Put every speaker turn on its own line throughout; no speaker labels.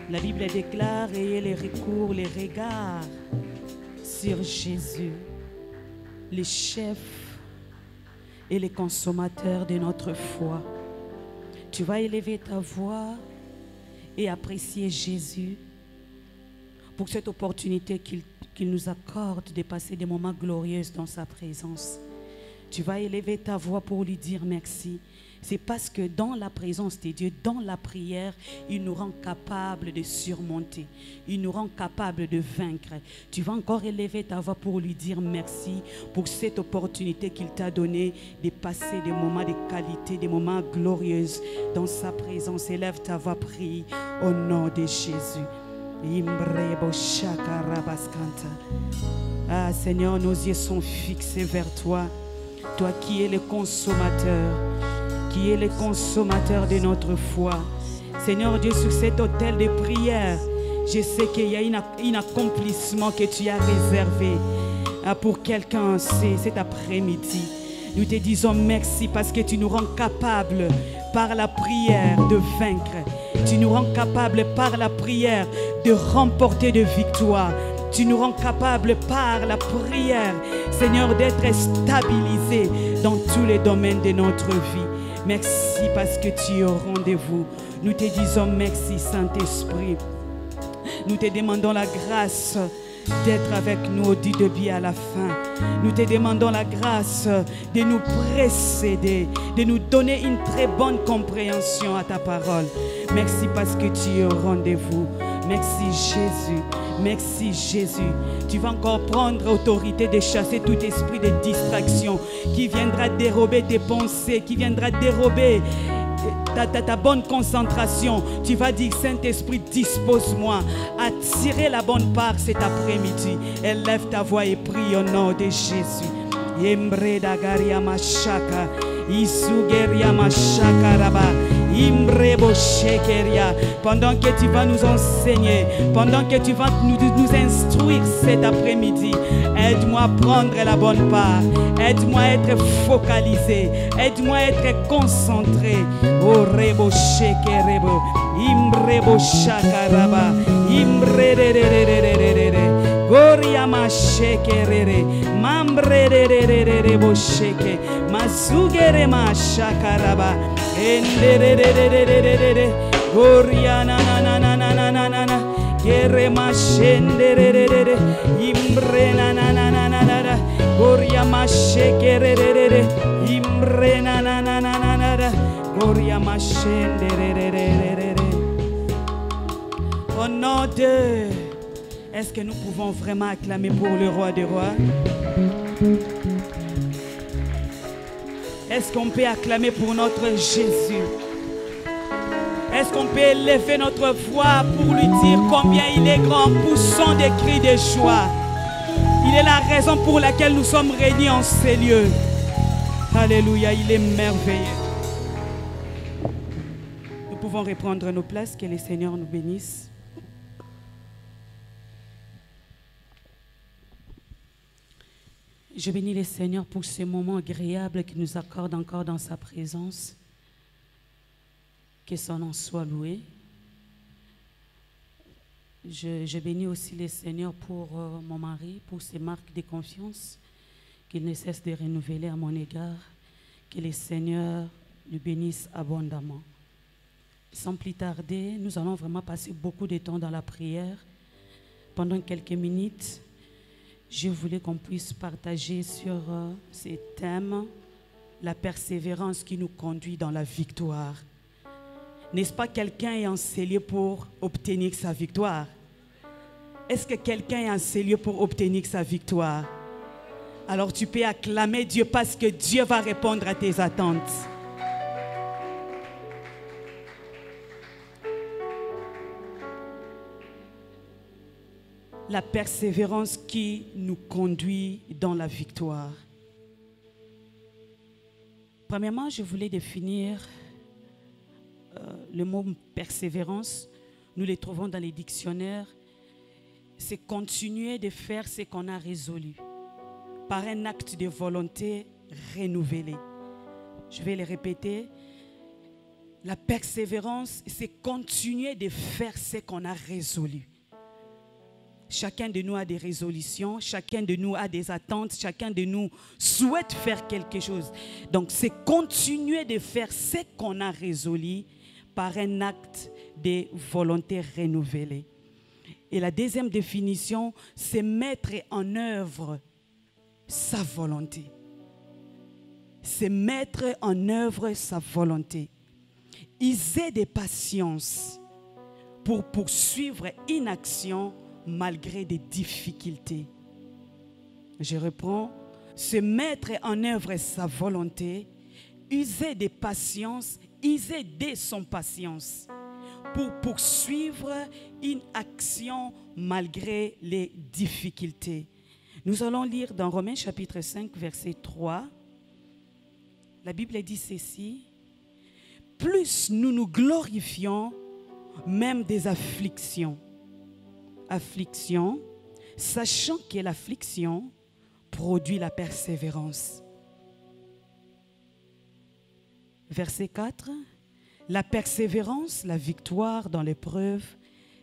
La Bible déclare: ayez les recours, les regards sur Jésus, le chef et le consommateur de notre foi. Tu vas élever ta voix et apprécier Jésus pour cette opportunité qu'il nous accorde de passer des moments glorieux dans sa présence. Tu vas élever ta voix pour lui dire merci. C'est parce que dans la présence de Dieu, dans la prière, il nous rend capables de surmonter. Il nous rend capables de vaincre. Tu vas encore élever ta voix pour lui dire merci pour cette opportunité qu'il t'a donnée de passer des moments de qualité, des moments glorieux dans sa présence. Élève ta voix, prie au nom de Jésus. Ah Seigneur, nos yeux sont fixés vers toi. Toi qui es le consommateur, qui est le consommateur de notre foi. Seigneur Dieu, sur cet autel de prière, je sais qu'il y a un accomplissement que tu as réservé pour quelqu'un cet après-midi. Nous te disons merci parce que tu nous rends capables par la prière de vaincre. Tu nous rends capables par la prière de remporter de victoire. Tu nous rends capables par la prière, Seigneur, d'être stabilisés dans tous les domaines de notre vie. Merci parce que tu es au rendez-vous. Nous te disons merci, Saint-Esprit. Nous te demandons la grâce d'être avec nous au début à la fin. Nous te demandons la grâce de nous précéder, de nous donner une très bonne compréhension à ta parole. Merci parce que tu es au rendez-vous. Merci Jésus. Merci Jésus. Tu vas encore prendre autorité de chasser tout esprit de distraction qui viendra dérober tes pensées, qui viendra dérober ta bonne concentration. Tu vas dire: Saint-Esprit, dispose-moi à tirer la bonne part cet après-midi. Élève ta voix et prie au nom de Jésus. Pendant que tu vas nous enseigner, pendant que tu vas nous instruire cet après-midi, aide-moi à prendre la bonne part, aide-moi à être focalisé, aide-moi à être concentré. Oh rebo shekerebo, imrebo shakaraba, imrerererererere. Goriama shekerere, mambrererererere bosheke, mazugere ma shakaraba, enderererererere, goriana na na na na na na na na, gere ma shendererere, imbrena na na na na na na, goriama shekerere, imbrena na na na na na na, goriama shendererere. Au nom de... Est-ce que nous pouvons vraiment acclamer pour le roi des rois? Est-ce qu'on peut acclamer pour notre Jésus? Est-ce qu'on peut élever notre voix pour lui dire combien il est grand, poussant des cris de joie? Il est la raison pour laquelle nous sommes réunis en ces lieux. Alléluia, il est merveilleux. Nous pouvons reprendre nos places, que le Seigneur nous bénisse. Je bénis le Seigneur pour ce moment agréable qu'il nous accorde encore dans sa présence. Que son nom soit loué. Je bénis aussi le Seigneur pour mon mari, pour ses marques de confiance qu'il ne cesse de renouveler à mon égard. Que le Seigneur nous bénisse abondamment. Sans plus tarder, nous allons vraiment passer beaucoup de temps dans la prière. Pendant quelques minutes, je voulais qu'on puisse partager sur ces thèmes, la persévérance qui nous conduit dans la victoire. N'est-ce pas quelqu'un est en ces lieux pour obtenir sa victoire? Est-ce que quelqu'un est en ces lieux pour obtenir sa victoire? Alors tu peux acclamer Dieu parce que Dieu va répondre à tes attentes. La persévérance qui nous conduit dans la victoire. Premièrement, je voulais définir le mot persévérance. Nous les trouvons dans les dictionnaires. C'est continuer de faire ce qu'on a résolu par un acte de volonté renouvelé. Je vais le répéter. La persévérance, c'est continuer de faire ce qu'on a résolu. Chacun de nous a des résolutions, chacun de nous a des attentes, chacun de nous souhaite faire quelque chose. Donc, c'est continuer de faire ce qu'on a résolu par un acte de volonté renouvelée. Et la deuxième définition, c'est mettre en œuvre sa volonté. C'est mettre en œuvre sa volonté. User de patience pour poursuivre une action malgré des difficultés. Je reprends. Se mettre en œuvre sa volonté, user de patience, user de son patience pour poursuivre une action malgré les difficultés. Nous allons lire dans Romains chapitre 5, verset 3. La Bible dit ceci. Plus nous nous glorifions même des afflictions. Affliction, sachant que l'affliction produit la persévérance. Verset 4. La persévérance, la victoire dans l'épreuve,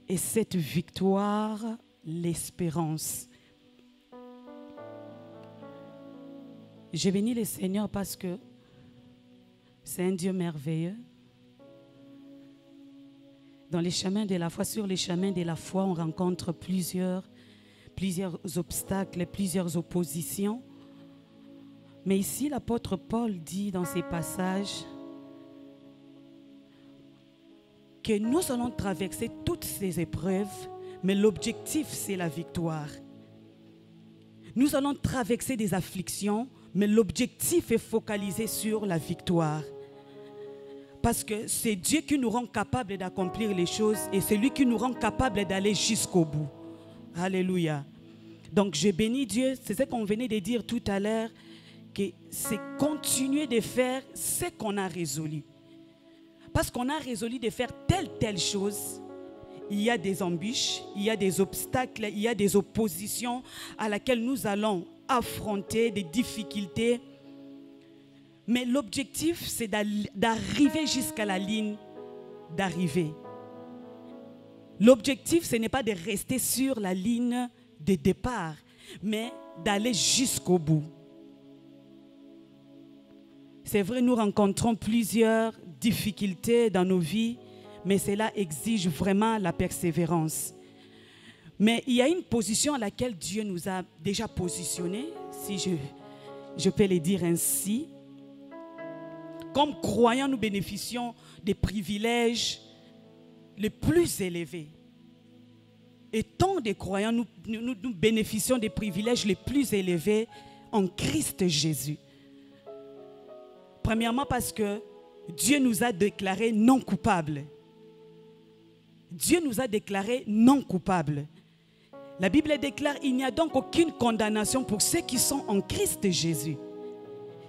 et cette victoire, l'espérance. J'ai béni le Seigneur parce que c'est un Dieu merveilleux. Dans les chemins de la foi, sur les chemins de la foi, on rencontre plusieurs obstacles, plusieurs oppositions. Mais ici, l'apôtre Paul dit dans ses passages que nous allons traverser toutes ces épreuves, mais l'objectif, c'est la victoire. Nous allons traverser des afflictions, mais l'objectif est focalisé sur la victoire. Parce que c'est Dieu qui nous rend capables d'accomplir les choses et c'est lui qui nous rend capables d'aller jusqu'au bout. Alléluia. Donc je bénis Dieu, c'est ce qu'on venait de dire tout à l'heure, que c'est continuer de faire ce qu'on a résolu. Parce qu'on a résolu de faire telle chose, il y a des embûches, il y a des obstacles, il y a des oppositions à laquelle nous allons affronter, des difficultés. Mais l'objectif, c'est d'arriver jusqu'à la ligne d'arrivée. L'objectif, ce n'est pas de rester sur la ligne de départ, mais d'aller jusqu'au bout. C'est vrai, nous rencontrons plusieurs difficultés dans nos vies, mais cela exige vraiment la persévérance. Mais il y a une position à laquelle Dieu nous a déjà positionnés, si je peux le dire ainsi. Comme croyants, nous bénéficions des privilèges les plus élevés. Étant des croyants, nous bénéficions des privilèges les plus élevés en Christ Jésus. Premièrement parce que Dieu nous a déclarés non coupables. Dieu nous a déclarés non coupables. La Bible déclare qu'il n'y a donc aucune condamnation pour ceux qui sont en Christ Jésus.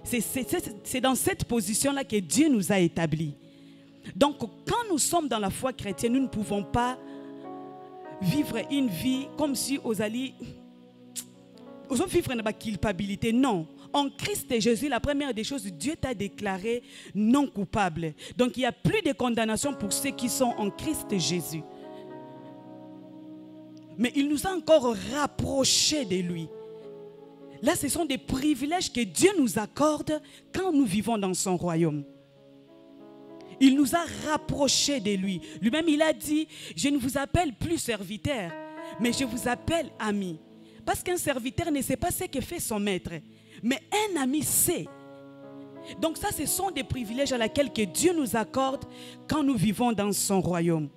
C'est dans cette position-là que Dieu nous a établis. Donc, quand nous sommes dans la foi chrétienne, nous ne pouvons pas vivre une vie comme si on allait vivre une culpabilité. Non. En Christ Jésus, la première des choses, Dieu t'a déclaré non coupable. Donc, il n'y a plus de condamnation pour ceux qui sont en Christ Jésus. Mais il nous a encore rapprochés de lui. Là, ce sont des privilèges que Dieu nous accorde quand nous vivons dans son royaume. Il nous a rapprochés de lui. Lui-même, il a dit, je ne vous appelle plus serviteur, mais je vous appelle ami. Parce qu'un serviteur ne sait pas ce que fait son maître, mais un ami sait. Donc ça, ce sont des privilèges à laquelle que Dieu nous accorde quand nous vivons dans son royaume.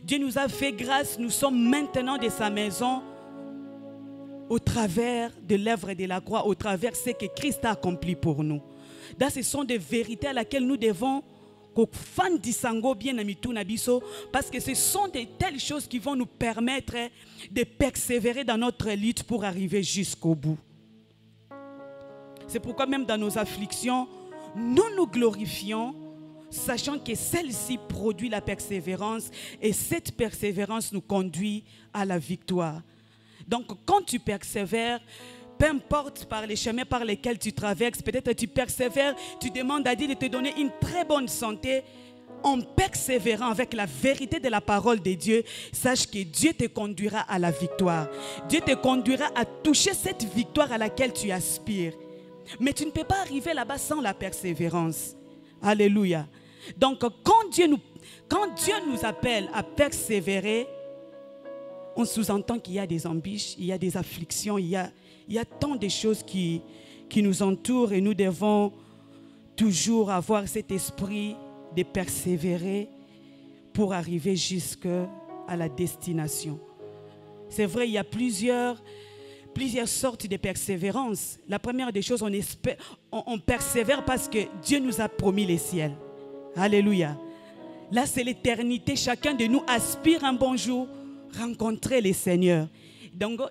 Dieu nous a fait grâce, nous sommes maintenant de sa maison au travers de l'œuvre de la croix, au travers de ce que Christ a accompli pour nous. Là, ce sont des vérités à laquelle nous devons parce que ce sont de telles choses qui vont nous permettre de persévérer dans notre lutte pour arriver jusqu'au bout. C'est pourquoi même dans nos afflictions, nous nous glorifions, sachant que celle-ci produit la persévérance et cette persévérance nous conduit à la victoire. Donc quand tu persévères, peu importe par les chemins par lesquels tu traverses, peut-être tu persévères, tu demandes à Dieu de te donner une très bonne santé. En persévérant avec la vérité de la parole de Dieu, sache que Dieu te conduira à la victoire. Dieu te conduira à toucher cette victoire à laquelle tu aspires. Mais tu ne peux pas arriver là-bas sans la persévérance. Alléluia. Donc quand Dieu nous appelle à persévérer, on sous-entend qu'il y a des embûches, il y a des afflictions, il y a tant de choses qui nous entourent et nous devons toujours avoir cet esprit de persévérer pour arriver jusqu'à la destination. C'est vrai, il y a plusieurs sortes de persévérance. La première des choses, on persévère parce que Dieu nous a promis les ciels. Alléluia. Là, c'est l'éternité. Chacun de nous aspire un bon jour rencontrer les Seigneurs. Donc,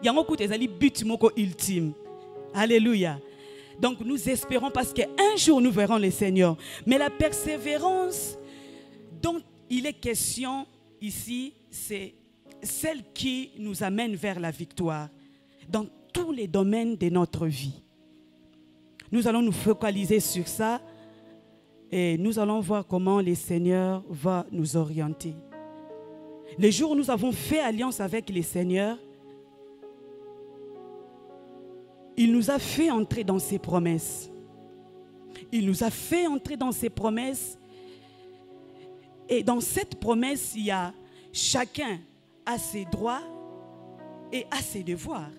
il y a un but ultime. Alléluia. Donc, nous espérons parce qu'un jour, nous verrons les Seigneurs. Mais la persévérance dont il est question ici, c'est celle qui nous amène vers la victoire dans tous les domaines de notre vie. Nous allons nous focaliser sur ça et nous allons voir comment le Seigneur va nous orienter. Les jours où nous avons fait alliance avec le Seigneur, il nous a fait entrer dans ses promesses. Il nous a fait entrer dans ses promesses. Et dans cette promesse, il y a chacun a ses droits et a ses devoirs.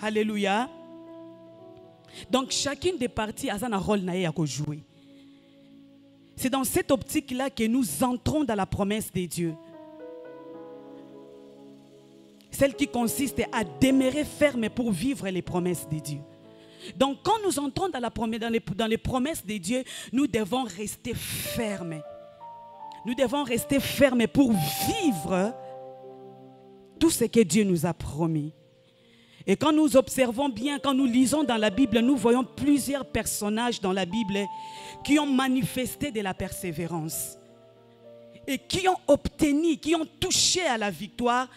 Alléluia. Donc chacune des parties a un rôle à jouer. C'est dans cette optique-là que nous entrons dans la promesse de Dieu. Celle qui consiste à demeurer ferme pour vivre les promesses de Dieu. Donc quand nous entrons dans les promesses de Dieu, nous devons rester fermes. Nous devons rester fermes pour vivre tout ce que Dieu nous a promis. Et quand nous observons bien, quand nous lisons dans la Bible, nous voyons plusieurs personnages dans la Bible qui ont manifesté de la persévérance et qui ont obtenu, qui ont touché à la victoire.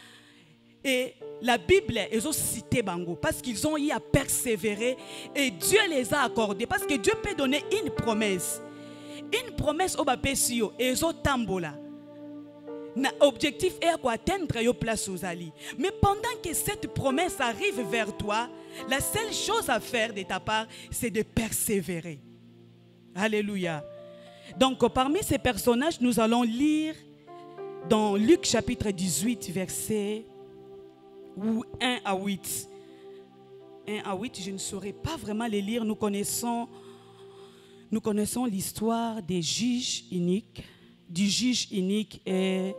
Et la Bible, ils ont cité Bango parce qu'ils ont eu à persévérer et Dieu les a accordés. Parce que Dieu peut donner une promesse. Une promesse au Bapesio et ils ont tambola. L'objectif est d'atteindre la place aux alliés. Mais pendant que cette promesse arrive vers toi, la seule chose à faire de ta part, c'est de persévérer. Alléluia. Donc parmi ces personnages, nous allons lire dans Luc chapitre 18, verset 1 à 8. 1 à 8, je ne saurais pas vraiment les lire. Nous connaissons l'histoire des juges iniques, du juge inique et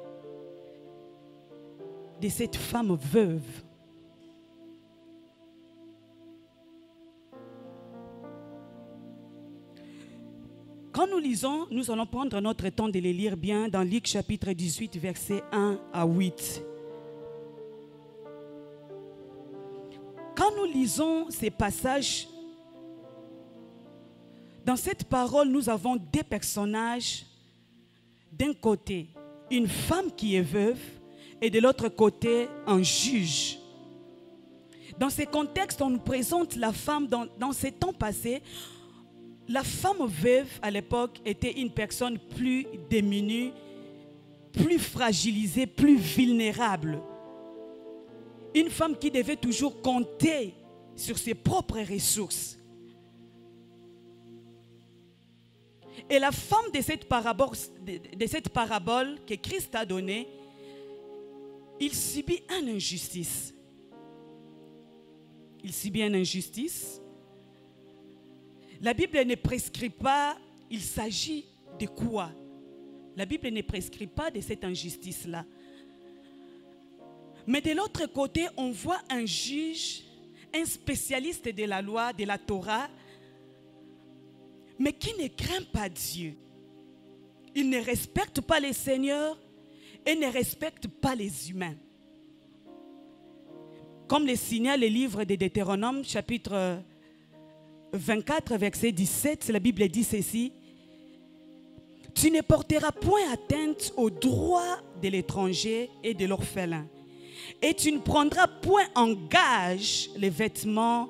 de cette femme veuve. Quand nous lisons, nous allons prendre notre temps de les lire bien dans Luc chapitre 18, versets 1 à 8. Quand nous lisons ces passages, dans cette parole, nous avons deux personnages. D'un côté, une femme qui est veuve et de l'autre côté, un juge. Dans ces contextes, on nous présente la femme dans ces temps passés. La femme veuve à l'époque était une personne plus démunie, plus fragilisée, plus vulnérable. Une femme qui devait toujours compter sur ses propres ressources. Et la femme de cette parabole que Christ a donnée, il subit une injustice. Il subit une injustice. La Bible ne prescrit pas, il s'agit de quoi? La Bible ne prescrit pas de cette injustice-là. Mais de l'autre côté, on voit un juge, un spécialiste de la loi, de la Torah, mais qui ne craint pas Dieu. Ils ne respectent pas les seigneurs et ne respectent pas les humains. Comme le signale le livre de Deutéronome, chapitre 24, verset 17, la Bible dit ceci. Tu ne porteras point atteinte aux droits de l'étranger et de l'orphelin. Et tu ne prendras point en gage les vêtements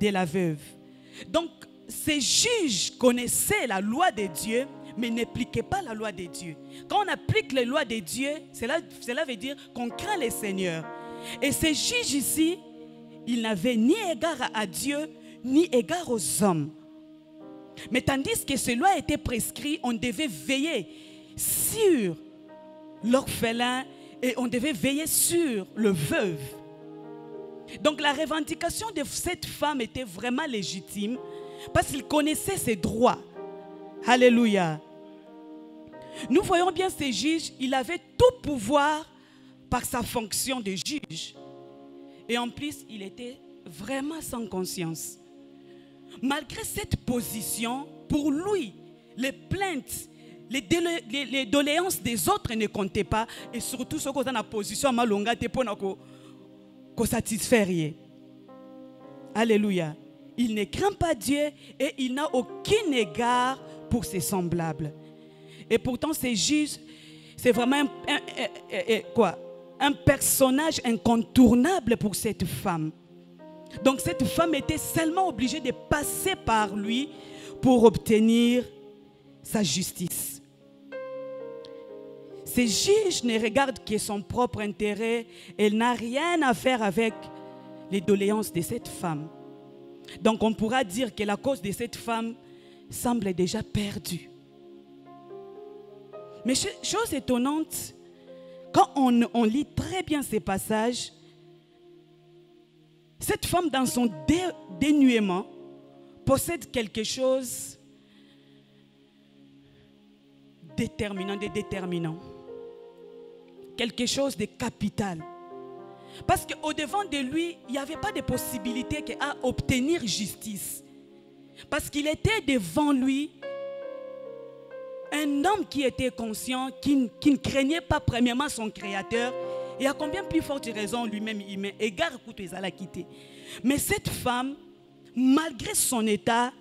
de la veuve. Donc, ces juges connaissaient la loi de Dieu, mais n'appliquaient pas la loi de Dieu. Quand on applique les lois de Dieu, cela veut dire qu'on craint les seigneurs. Et ces juges ici, ils n'avaient ni égard à Dieu, ni égard aux hommes. Mais tandis que cela était prescrit, on devait veiller sur l'orphelin et on devait veiller sur le veuve. Donc la revendication de cette femme était vraiment légitime parce qu'il connaissait ses droits. Alléluia. Nous voyons bien ces juges, il avait tout pouvoir par sa fonction de juge. Et en plus, il était vraiment sans conscience. Malgré cette position, pour lui, les plaintes, les doléances des autres ne comptaient pas. Et surtout, ce qu'on a dans la position, pour satisfaire. Alléluia. Il ne craint pas Dieu et il n'a aucun égard pour ses semblables. Et pourtant, ces juges, c'est vraiment un personnage incontournable pour cette femme. Donc cette femme était seulement obligée de passer par lui pour obtenir sa justice. Ces juges ne regardent que son propre intérêt. Elle n'a rien à faire avec les doléances de cette femme. Donc on pourra dire que la cause de cette femme semble déjà perdue. Mais chose étonnante, quand on lit très bien ces passages, cette femme dans son dénuement possède quelque chose de déterminant. Quelque chose de capital. Parce qu'au-devant de lui, il n'y avait pas de possibilité qu'à obtenir justice. Parce qu'il était devant lui un homme qui était conscient, qui ne craignait pas premièrement son créateur. Et à combien plus forte raison lui-même il met égard à coups à la quitter. Mais cette femme, malgré son état,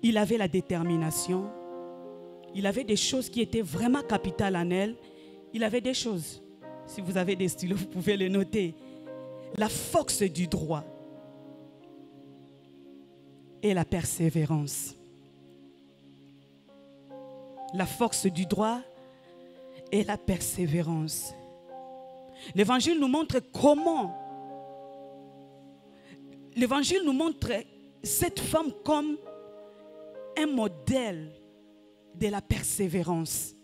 il avait la détermination. Il avait des choses qui étaient vraiment capitales en elle. Il avait des choses. Si vous avez des stylos, vous pouvez les noter. La force du droit et la persévérance. La force du droit et la persévérance. L'évangile nous montre comment. L'évangile nous montre cette femme comme un modèle de la persévérance.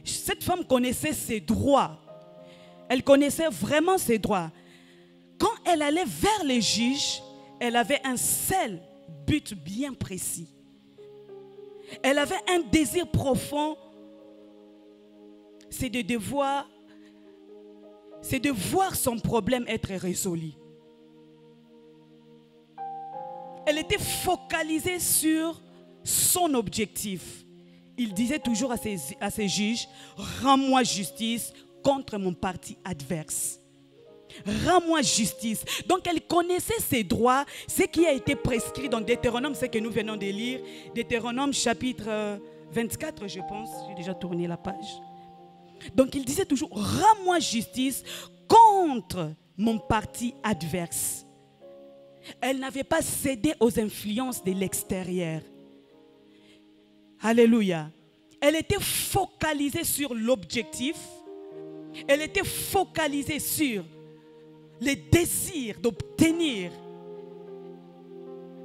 Cette femme connaissait ses droits. Elle connaissait vraiment ses droits. Quand elle allait vers les juges, elle avait un seul but bien précis. Elle avait un désir profond, c'est de voir son problème être résolu. Elle était focalisée sur son objectif. Il disait toujours à ses juges, rends-moi justice contre mon parti adverse. Rends-moi justice. Donc elle connaissait ses droits, ce qui a été prescrit dans Deutéronome, ce que nous venons de lire. Deutéronome chapitre 24, je pense. J'ai déjà tourné la page. Donc il disait toujours, rends-moi justice contre mon parti adverse. Elle n'avait pas cédé aux influences de l'extérieur. Alléluia. Elle était focalisée sur l'objectif. Elle était focalisée sur le désir d'obtenir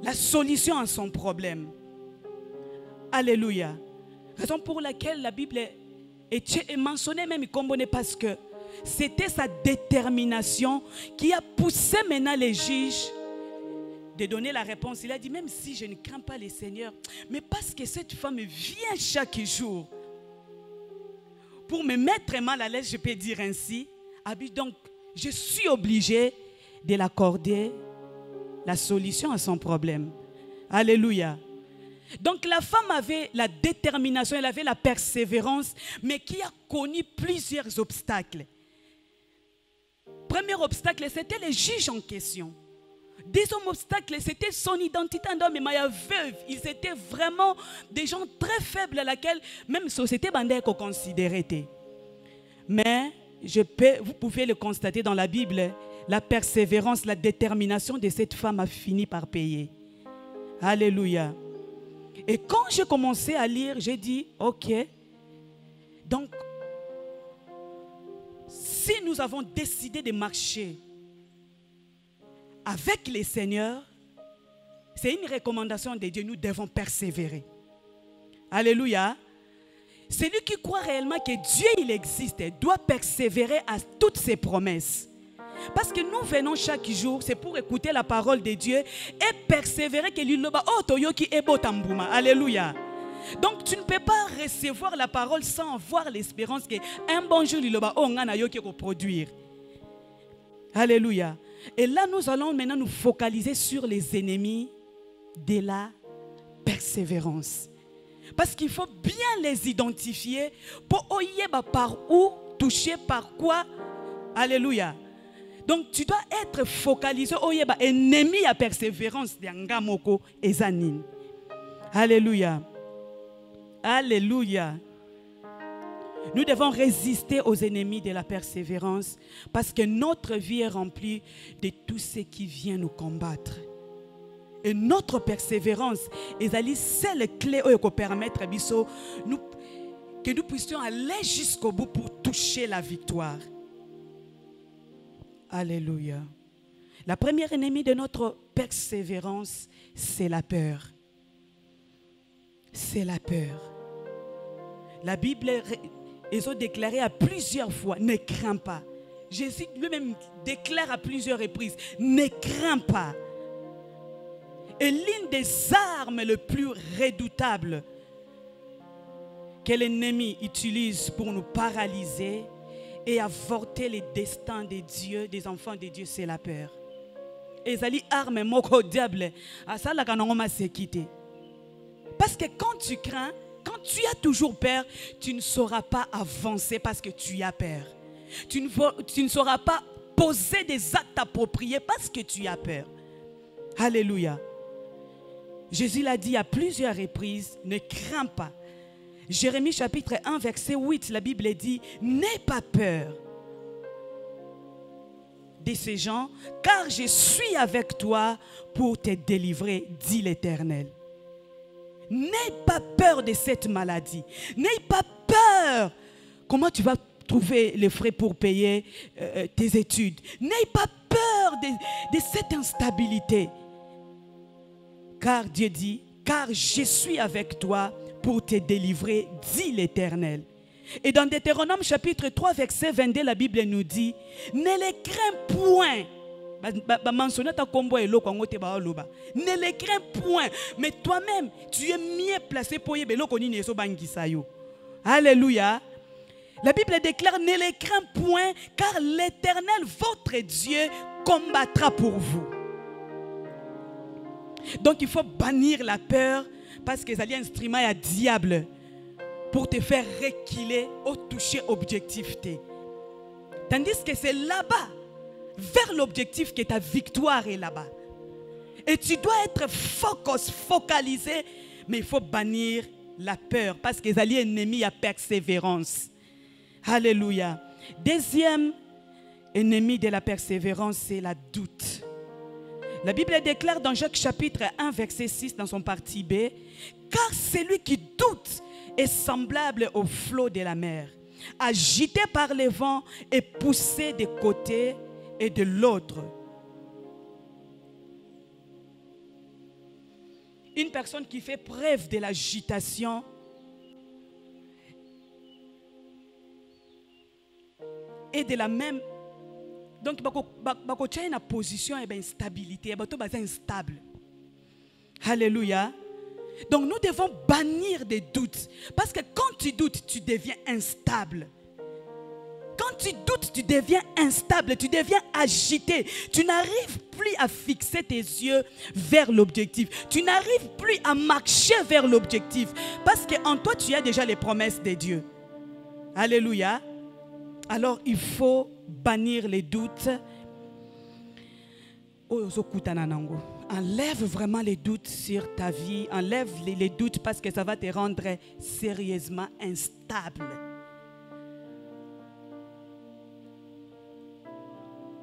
la solution à son problème. Alléluia. Raison pour laquelle la Bible est mentionnée même parce que c'était sa détermination qui a poussé maintenant les juges de donner la réponse. Il a dit, même si je ne crains pas le Seigneur, mais parce que cette femme vient chaque jour pour me mettre mal à l'aise, je peux dire ainsi, donc je suis obligé de l'accorder la solution à son problème. Alléluia. Donc la femme avait la détermination, elle avait la persévérance, mais qui a connu plusieurs obstacles. Premier obstacle, c'était les juges en question. Deuxième obstacle, c'était son identité en homme et Maya veuve. Ils étaient vraiment des gens très faibles à laquelle même la société bandait qu'on considérait. Mais vous pouvez le constater dans la Bible, la persévérance, la détermination de cette femme a fini par payer. Alléluia. Et quand j'ai commencé à lire, j'ai dit, ok, donc, si nous avons décidé de marcher avec les seigneurs, c'est une recommandation de Dieu, nous devons persévérer. Alléluia. Celui qui croit réellement que Dieu il existe doit persévérer à toutes ses promesses. Parce que nous venons chaque jour, c'est pour écouter la parole de Dieu et persévérer que l'Iloba Otoyoki Ebo Tambouma. Alléluia. Donc tu ne peux pas recevoir la parole sans avoir l'espérance qu'un bon jour l'Iloba Ongana Yoki reproduire. Alléluia. Et là nous allons maintenant nous focaliser sur les ennemis de la persévérance. Parce qu'il faut bien les identifier pour oyeba par où, toucher par quoi. Alléluia. Donc tu dois être focalisé oyeba ennemi à persévérance de Ngamoko et Zanine. Alléluia. Alléluia. Nous devons résister aux ennemis de la persévérance parce que notre vie est remplie de tout ce qui vient nous combattre. Et notre persévérance est la seule clé qui permet que nous puissions aller jusqu'au bout pour toucher la victoire. Alléluia. La première ennemie de notre persévérance, c'est la peur. C'est la peur. La Bible a déclaré à plusieurs fois, ne crains pas. Jésus lui-même déclare à plusieurs reprises, ne crains pas. Et l'une des armes les plus redoutables que l'ennemi utilise pour nous paralyser et avorter les destins de Dieu, des enfants de Dieu, c'est la peur. Et ça arme moko diable à ça la kanongoma se quitter. Parce que quand tu crains, quand tu as toujours peur, tu ne sauras pas avancer parce que tu as peur. Tu ne sauras pas poser des actes appropriés parce que tu as peur. Alléluia. Jésus l'a dit à plusieurs reprises, ne crains pas. Jérémie chapitre 1 verset 8, la Bible dit, n'aie pas peur de ces gens, car je suis avec toi pour te délivrer, dit l'Éternel. N'aie pas peur de cette maladie. N'aie pas peur. Comment tu vas trouver les frais pour payer tes études? N'aie pas peur de cette instabilité. Car Dieu dit, car je suis avec toi pour te délivrer, dit l'Éternel. Et dans Deutéronome chapitre 3 verset 22, la Bible nous dit, ne les crains point. Ne les crains point. Mais toi-même, tu es mieux placé pour y aller. Alléluia. La Bible déclare, ne les crains point, car l'Éternel, votre Dieu, combattra pour vous. Donc il faut bannir la peur parce que c'est un instrument à diable pour te faire reculer au toucher objectif. Tandis que c'est là-bas, vers l'objectif que ta victoire est là-bas. Et tu dois être focalisé, mais il faut bannir la peur parce que c'est un ennemi à persévérance. Alléluia. Deuxième ennemi de la persévérance, c'est la doute. La Bible déclare dans Jacques chapitre 1 verset 6 dans son partie B, car celui qui doute est semblable au flot de la mer, agité par les vents et poussé de côté et de l'autre. Une personne qui fait preuve de l'agitation et de la même. Donc, il y a une position et une instabilité. Il y instable. Alléluia. Donc, nous devons bannir des doutes. Parce que quand tu doutes, tu deviens instable. Quand Quand tu doutes, tu deviens instable, tu deviens agité. Tu n'arrives plus à fixer tes yeux vers l'objectif. Tu n'arrives plus à marcher vers l'objectif. Parce qu'en toi, tu as déjà les promesses de Dieu. Alléluia. Alors, il faut bannir les doutes. Enlève vraiment les doutes sur ta vie. Enlève les doutes parce que ça va te rendre sérieusement instable.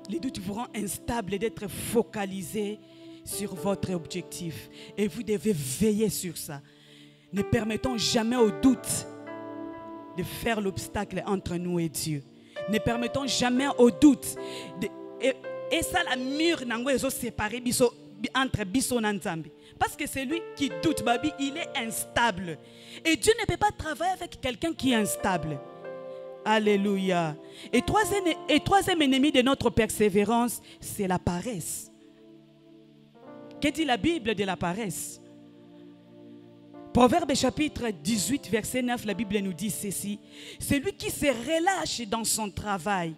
Les doutes vous rendent instable d'être focalisé sur votre objectif. Et vous devez veiller sur ça. Ne permettons jamais aux doutes de faire l'obstacle entre nous et Dieu. Ne permettons jamais aux doutes. Et ça, la mur n'a pas séparé entre Bisso et Nzambe. Parce que celui qui doute, babi, il est instable. Et Dieu ne peut pas travailler avec quelqu'un qui est instable. Alléluia. Et troisième ennemi de notre persévérance, c'est la paresse. Que dit la Bible de la paresse? Proverbe chapitre 18, verset 9, la Bible nous dit ceci. Celui qui se relâche dans son travail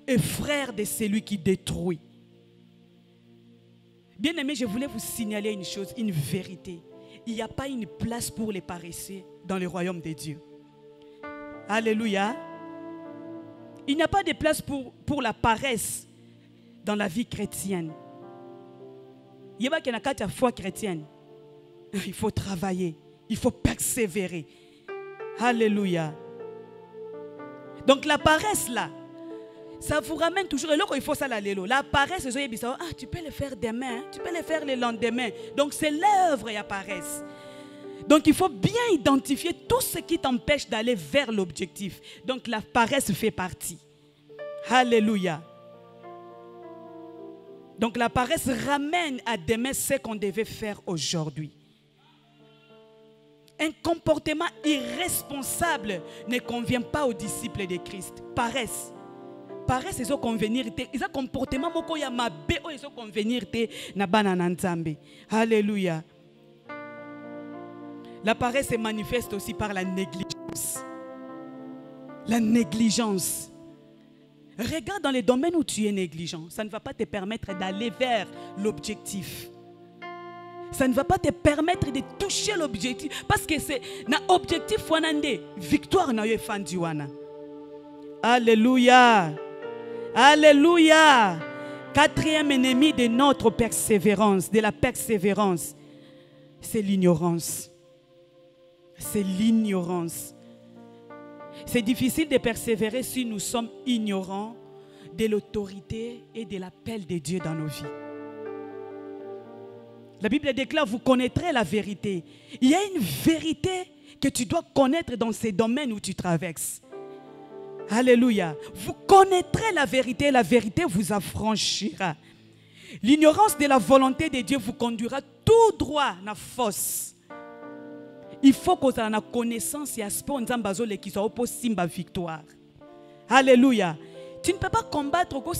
est frère de celui qui détruit. Bien-aimés, je voulais vous signaler une chose, une vérité. Il n'y a pas une place pour les paresseux dans le royaume de Dieu. Alléluia. Il n'y a pas de place pour la paresse dans la vie chrétienne. Il y a une foi chrétienne. Il faut travailler. Il faut persévérer. Alléluia. Donc la paresse là, ça vous ramène toujours. Et là, il faut ça la lélo. La paresse, tu peux le faire demain, tu peux le faire le lendemain. Donc c'est l'œuvre et la paresse. Donc il faut bien identifier tout ce qui t'empêche d'aller vers l'objectif. Donc la paresse fait partie. Alléluia. Donc la paresse ramène à demain ce qu'on devait faire aujourd'hui. Un comportement irresponsable ne convient pas aux disciples de Christ. Paresse. Paresse, c'est convenir. C'est un comportement qui est convenir. Alléluia. La paresse se manifeste aussi par la négligence. La négligence. Regarde dans les domaines où tu es négligent. Ça ne va pas te permettre d'aller vers l'objectif. Ça ne va pas te permettre de toucher l'objectif. Parce que c'est un objectif victoire na yo fandiwana. Alléluia. Alléluia. Quatrième ennemi de notre persévérance, de la persévérance, c'est l'ignorance. C'est l'ignorance. C'est difficile de persévérer si nous sommes ignorants de l'autorité et de l'appel de Dieu dans nos vies. La Bible déclare, vous connaîtrez la vérité. Il y a une vérité que tu dois connaître dans ces domaines où tu traverses. Alléluia. Vous connaîtrez la vérité vous affranchira. L'ignorance de la volonté de Dieu vous conduira tout droit dans la fosse. Il faut que vous ayez la connaissance et l'aspect qui soit pour simba victoire. Alléluia. Tu ne peux pas combattre au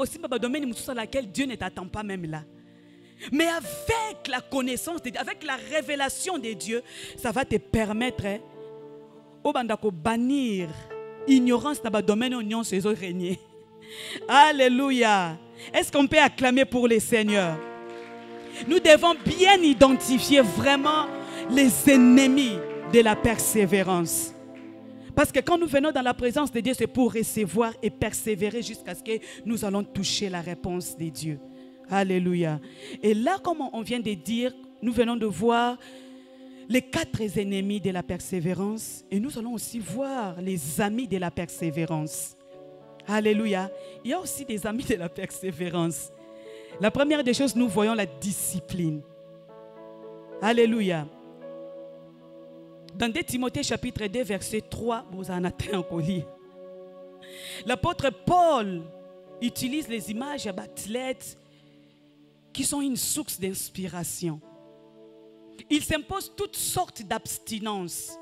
simba domaine dans laquelle Dieu ne t'attend pas même là. Mais avec la connaissance de Dieu, avec la révélation de Dieu, ça va te permettre de bannir l'ignorance dans le domaine où nous sommes régnés. Alléluia. Est-ce qu'on peut acclamer pour les seigneurs? Nous devons bien identifier vraiment les ennemis de la persévérance. Parce que quand nous venons dans la présence de Dieu, c'est pour recevoir et persévérer jusqu'à ce que nous allons toucher la réponse de Dieu. Alléluia. Et là, comme on vient de dire, nous venons de voir les 4 ennemis de la persévérance. Et nous allons aussi voir les amis de la persévérance. Alléluia. Il y a aussi des amis de la persévérance. La première des choses, nous voyons la discipline. Alléluia. Dans 2 Timothée chapitre 2, verset 3, vous en avez encore lu. L'apôtre Paul utilise les images d'athlètes qui sont une source d'inspiration. Ils s'imposent toutes sortes d'abstinences.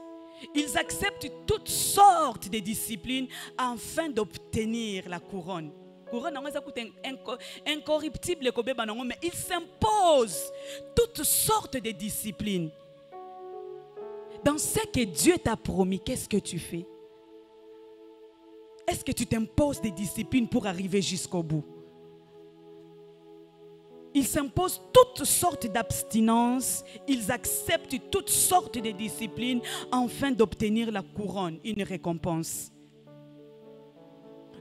Ils acceptent toutes sortes de disciplines afin d'obtenir la couronne. Couronne, ça coûte incorruptible, mais ils s'imposent toutes sortes de disciplines. Dans ce que Dieu t'a promis, qu'est-ce que tu fais? Est-ce que tu t'imposes des disciplines pour arriver jusqu'au bout? Ils s'imposent toutes sortes d'abstinences, ils acceptent toutes sortes de disciplines afin d'obtenir la couronne, une récompense.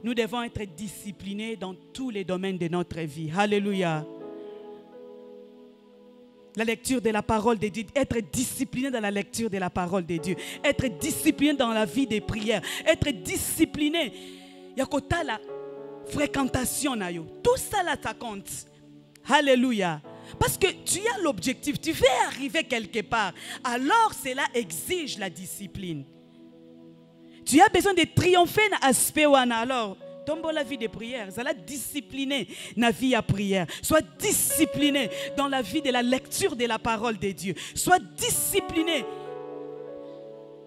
Nous devons être disciplinés dans tous les domaines de notre vie. Alléluia. La lecture de la parole de Dieu, être discipliné dans la lecture de la parole de Dieu, être discipliné dans la vie des prières, être discipliné. Il y a la fréquentation. Tout ça là, ça compte. Alléluia. Parce que tu as l'objectif, tu veux arriver quelque part. Alors cela exige la discipline. Tu as besoin de triompher dans l'aspect où alors tombe la vie de prière, ça la discipliné dans la vie à prière. Sois discipliné dans la vie de la lecture de la parole de Dieu. Sois discipliné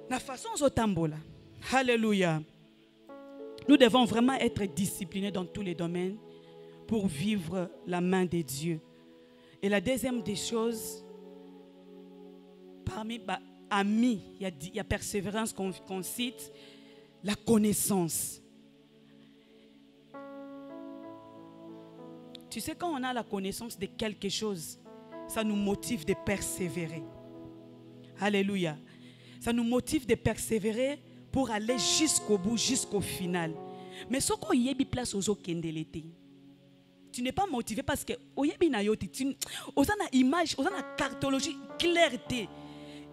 dans la façon dont tambola. Alléluia. Nous devons vraiment être disciplinés dans tous les domaines pour vivre la main de Dieu. Et la deuxième des choses, parmi amis, il y a persévérance qu'on cite, la connaissance. Tu sais, quand on a la connaissance de quelque chose, ça nous motive de persévérer. Alléluia. Ça nous motive de persévérer pour aller jusqu'au bout, jusqu'au final. Mais ce qu'on y a place aux autres, tu n'es pas motivé parce que tu as une image, tu as une cartologie, clarté.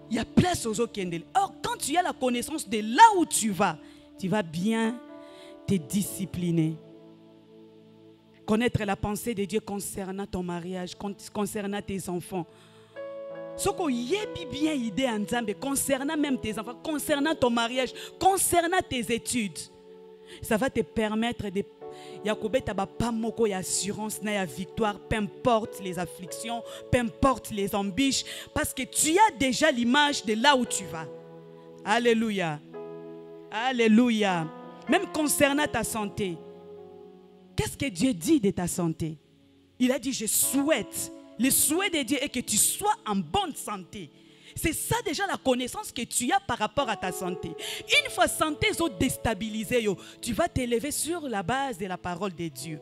Il y a place aux autres. Or, quand tu as la connaissance de là où tu vas bien te discipliner. Connaître la pensée de Dieu concernant ton mariage, concernant tes enfants. Ce qu'on y a bien idée en Zambie, concernant même tes enfants, concernant ton mariage, concernant tes études. Ça va te permettre de... Il y a pas moko ya assurance, na ya victoire, peu importe les afflictions, peu importe les embûches, parce que tu as déjà l'image de là où tu vas. Alléluia. Alléluia. Même concernant ta santé. Qu'est-ce que Dieu dit de ta santé? Il a dit, je souhaite. Le souhait de Dieu est que tu sois en bonne santé. C'est ça déjà la connaissance que tu as par rapport à ta santé. Une fois santé déstabilisée, tu vas t'élever sur la base de la parole de Dieu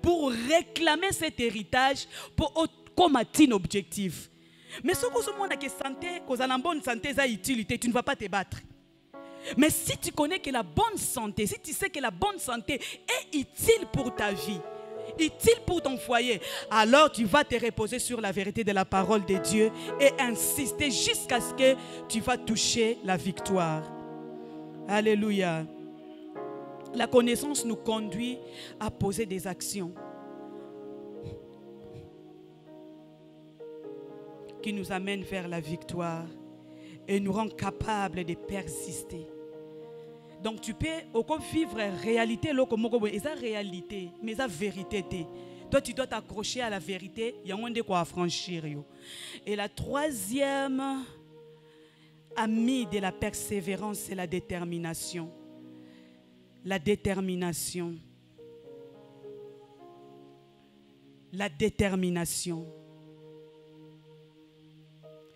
pour réclamer cet héritage comme un objectif. Mais ce que tu santé, que tu as une bonne santé, ça utilité, tu ne vas pas te battre. Mais si tu connais que la bonne santé, si tu sais que la bonne santé est utile pour ta vie, utile pour ton foyer, alors tu vas te reposer sur la vérité de la parole de Dieu et insister jusqu'à ce que tu vas toucher la victoire. Alléluia. La connaissance nous conduit à poser des actions qui nous amènent vers la victoire et nous rend capables de persister. Donc tu peux vivre réalité, c'est la réalité, mais la vérité. Toi tu dois t'accrocher à la vérité, il y a moins de quoi affranchir. Et la troisième amie de la persévérance, c'est la détermination. La détermination. La détermination.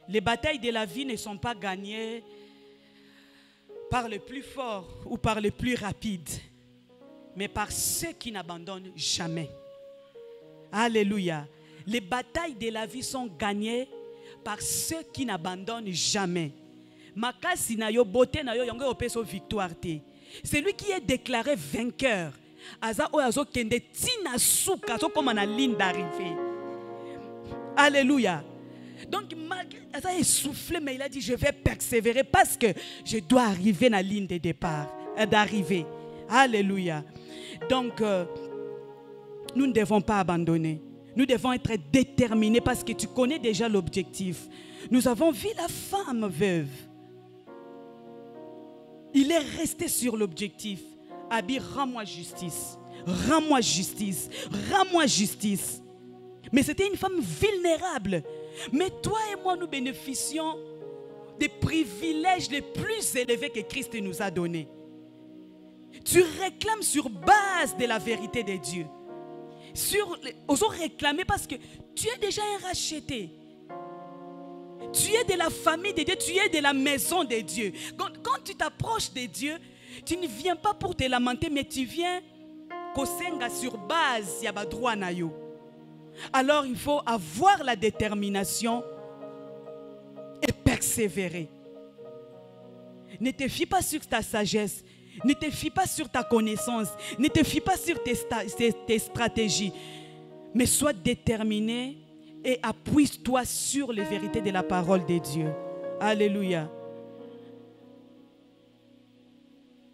Les batailles de la vie ne sont pas gagnées par le plus fort ou par le plus rapide, mais par ceux qui n'abandonnent jamais. Alléluia. Les batailles de la vie sont gagnées par ceux qui n'abandonnent jamais. Makasi na yo beauté na yo yongo opeso victoire te. Celui qui est déclaré vainqueur, aza oyazo kende tina suka so comme na ligne d'arrivée. Alléluia. Donc, malgré ça, il est soufflé, mais il a dit, je vais persévérer parce que je dois arriver à la ligne de départ, d'arrivée. Alléluia. Donc, nous ne devons pas abandonner. Nous devons être déterminés parce que tu connais déjà l'objectif. Nous avons vu la femme veuve. Il est resté sur l'objectif. Abi, rends-moi justice. Rends-moi justice. Rends-moi justice. Mais c'était une femme vulnérable. Mais toi et moi, nous bénéficions des privilèges les plus élevés que Christ nous a donnés. Tu réclames sur base de la vérité de Dieu. Osons réclamer parce que tu es déjà un racheté. Tu es de la famille de Dieu, tu es de la maison de Dieu. Quand tu t'approches de Dieu, Tu ne viens pas pour te lamenter, mais tu viens kosenga sur base ya ba droit na yo. Alors il faut avoir la détermination et persévérer. Ne te fie pas sur ta sagesse, ne te fie pas sur ta connaissance, ne te fie pas sur tes stratégies, mais sois déterminé et appuie-toi sur les vérités de la parole de Dieu. Alléluia.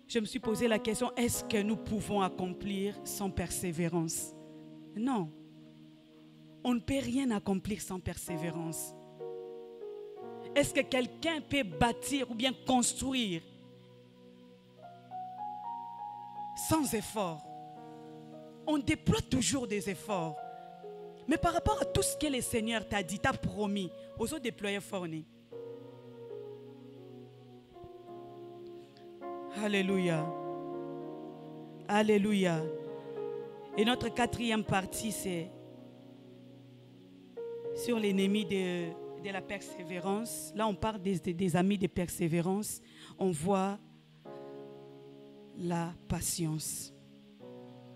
Je me suis posé la question, est-ce que nous pouvons accomplir sans persévérance? Non. On ne peut rien accomplir sans persévérance. Est-ce que quelqu'un peut bâtir ou bien construire sans effort? On déploie toujours des efforts. Mais par rapport à tout ce que le Seigneur t'a dit, t'a promis, aux autres déployer fort. Alléluia. Alléluia. Et notre quatrième partie, c'est sur l'ennemi de la persévérance. Là, on parle des amis de persévérance. On voit la patience.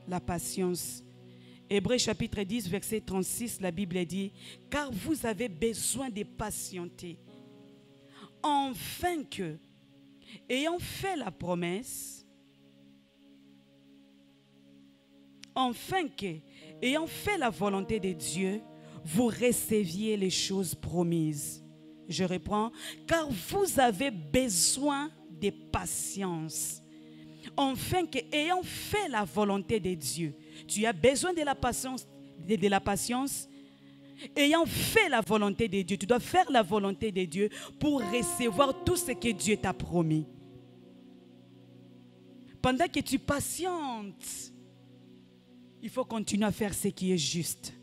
La patience. Hébreux chapitre 10, verset 36, la Bible dit, « Car vous avez besoin de patienter, afin que, ayant fait la promesse, afin que, ayant fait la volonté de Dieu, vous receviez les choses promises. » Je reprends, « Car vous avez besoin de patience, afin que, ayant fait la volonté de Dieu, tu as besoin de la patience, ayant fait la volonté de Dieu. Tu dois faire la volonté de Dieu pour recevoir tout ce que Dieu t'a promis. Pendant que tu patientes, il faut continuer à faire ce qui est juste.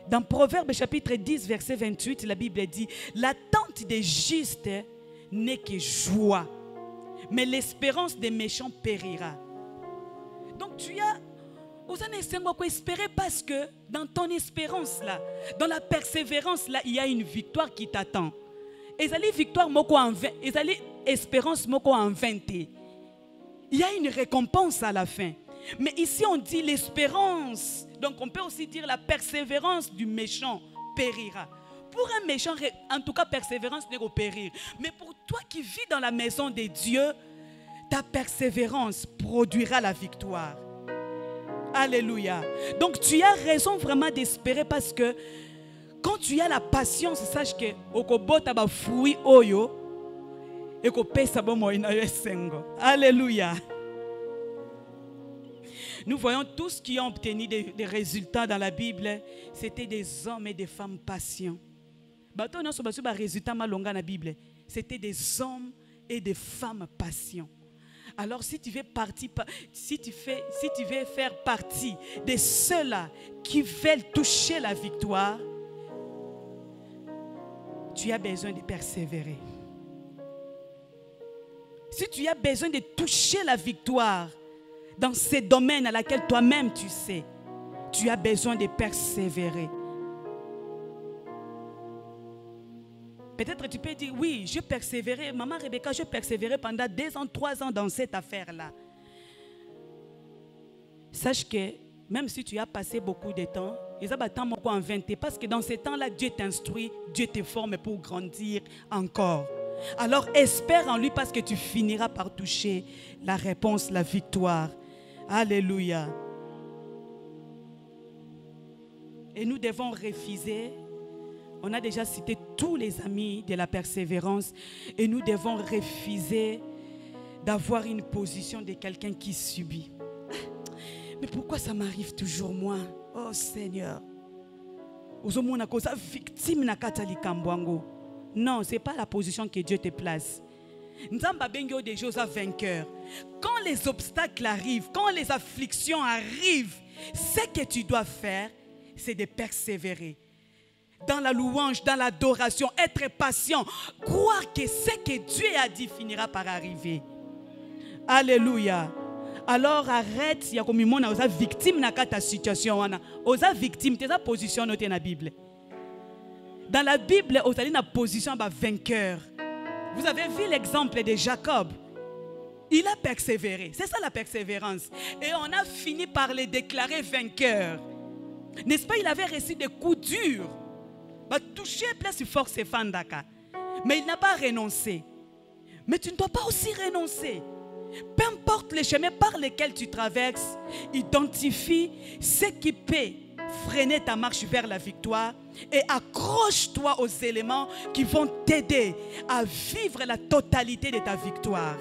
Dans Proverbes chapitre 10, verset 28, la Bible dit, « L'attente des justes n'est que joie, mais l'espérance des méchants périra. » Donc tu as espérer parce que dans ton espérance là, dans la persévérance là, il y a une victoire qui t'attend. Et ça victoire moko en 20, et ça espérance moko en 20. Il y a une récompense à la fin. Mais ici on dit l'espérance. Donc on peut aussi dire la persévérance du méchant périra. Pour un méchant, en tout cas persévérance n'est qu'au périr. Mais pour toi qui vis dans la maison de Dieu, ta persévérance produira la victoire. Alléluia. Donc tu as raison vraiment d'espérer parce que quand tu as la patience, sache que okobota ba fruit oyo ekopesa bo moina yesengo. Alléluia. Nous voyons tous qui ont obtenu des résultats dans la Bible, c'était des hommes et des femmes patients. Bato non so basu ba résultat malonga na Bible, c'était des hommes et des femmes patients. Alors si tu veux faire partie de ceux-là qui veulent toucher la victoire, tu as besoin de persévérer. Si tu as besoin de toucher la victoire dans ces domaines à laquelle toi-même tu sais, tu as besoin de persévérer. Peut-être tu peux dire, oui, je persévérais, maman Rebecca, je persévérais pendant 2 ans, 3 ans dans cette affaire-là. Sache que même si tu as passé beaucoup de temps, ils ont en 20 parce que dans ces temps-là, Dieu t'instruit, Dieu te forme pour grandir encore. Alors espère en lui parce que tu finiras par toucher la réponse, la victoire. Alléluia. Et nous devons refuser. On a déjà cité tous les amis de la persévérance et nous devons refuser d'avoir une position de quelqu'un qui subit. Mais pourquoi ça m'arrive toujours moi? Oh Seigneur. Non, ce n'est pas la position que Dieu te place. Des choses à vainqueur. Quand les obstacles arrivent, quand les afflictions arrivent, ce que tu dois faire, c'est de persévérer. Dans la louange, dans l'adoration, être patient, croire que ce que Dieu a dit finira par arriver. Alléluia. Alors arrête, il y a comme on a victime dans ta situation, on a victime, tu as position dans la Bible. Dans la Bible, on a une position de vainqueur. Vous avez vu l'exemple de Jacob. Il a persévéré. C'est ça la persévérance. Et on a fini par les déclarer vainqueurs. N'est-ce pas, il avait reçu des coups durs. Touché place force et fandaka. Mais il n'a pas renoncé. Mais tu ne dois pas aussi renoncer. Peu importe les chemins par lesquels tu traverses, identifie ce qui peut freiner ta marche vers la victoire et accroche-toi aux éléments qui vont t'aider à vivre la totalité de ta victoire.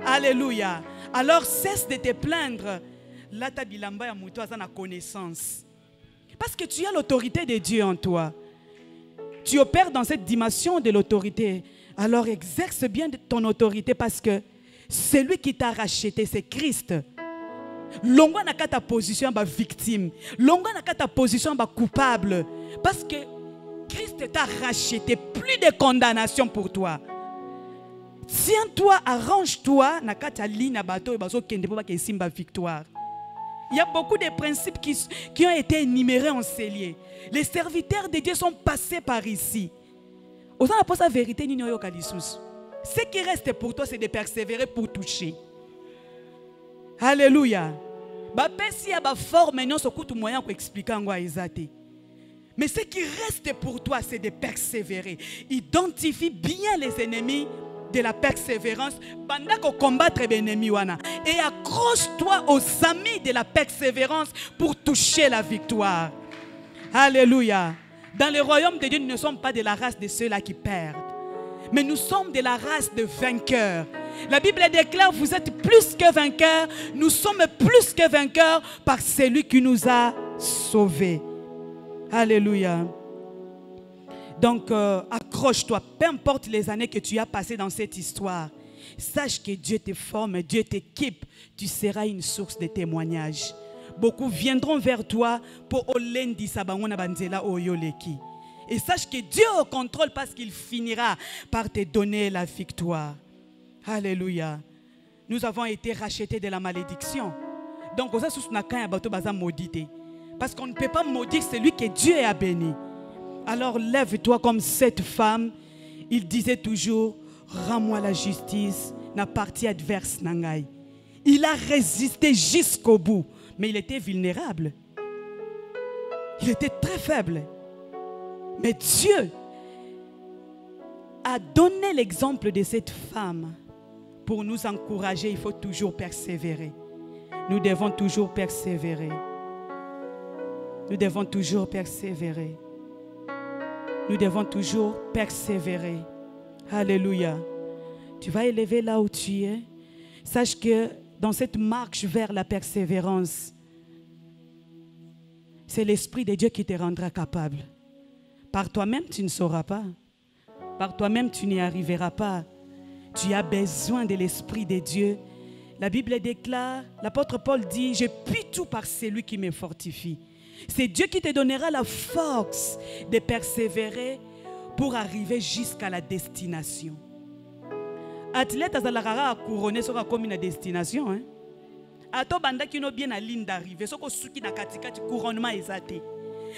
Alléluia. Alors cesse de te plaindre. Là, ta bilamba ya muto aza na connaissance. Parce que tu as l'autorité de Dieu en toi. Tu opères dans cette dimension de l'autorité. Alors exerce bien ton autorité parce que celui qui t'a racheté, c'est Christ. Longwa n'a qu'à ta position ba victime. Longwa n'a qu'à ta position ba coupable. Parce que Christ t'a racheté. Plus de condamnation pour toi. Tiens-toi, arrange-toi. N'a qu'à ta ligne à bateau et baso kende pour que simba victoire. Il y a beaucoup de principes qui ont été énumérés en cellier. Les serviteurs de Dieu sont passés par ici. Aux gens la vérité, ce qui reste pour toi, c'est de persévérer pour toucher. Alléluia. Mais ce qui reste pour toi, c'est de persévérer. Identifie bien les ennemis de la persévérance et accroche-toi aux amis de la persévérance pour toucher la victoire. Alléluia. Dans le royaume de Dieu, nous ne sommes pas de la race de ceux-là qui perdent, mais nous sommes de la race de vainqueurs. La Bible déclare, vous êtes plus que vainqueurs, nous sommes plus que vainqueurs par celui qui nous a sauvés. Alléluia. Donc, accroche-toi, peu importe les années que tu as passées dans cette histoire. Sache que Dieu te forme, Dieu t'équipe. Tu seras une source de témoignage. Beaucoup viendront vers toi pour olendi sabangona banzela oyoleki. Et sache que Dieu est au contrôle parce qu'il finira par te donner la victoire. Alléluia. Nous avons été rachetés de la malédiction. Donc, parce qu'on ne peut pas maudire celui que Dieu a béni. Alors lève-toi comme cette femme. Il disait toujours, rends-moi la justice, na partie adverse nangai. Il a résisté jusqu'au bout, mais il était vulnérable. Il était très faible. Mais Dieu a donné l'exemple de cette femme pour nous encourager. Il faut toujours persévérer. Nous devons toujours persévérer. Nous devons toujours persévérer. Nous devons toujours persévérer. Alléluia. Tu vas élever là où tu es. Sache que dans cette marche vers la persévérance, c'est l'Esprit de Dieu qui te rendra capable. Par toi-même, tu ne sauras pas. Par toi-même, tu n'y arriveras pas. Tu as besoin de l'Esprit de Dieu. La Bible déclare, l'apôtre Paul dit, je puis tout par celui qui me fortifie. C'est Dieu qui te donnera la force de persévérer pour arriver jusqu'à la destination. Athlète a couronné sur la destination. Ato banda qui n'a bien la ligne d'arrivée, ce qui na katika couronnement exaté.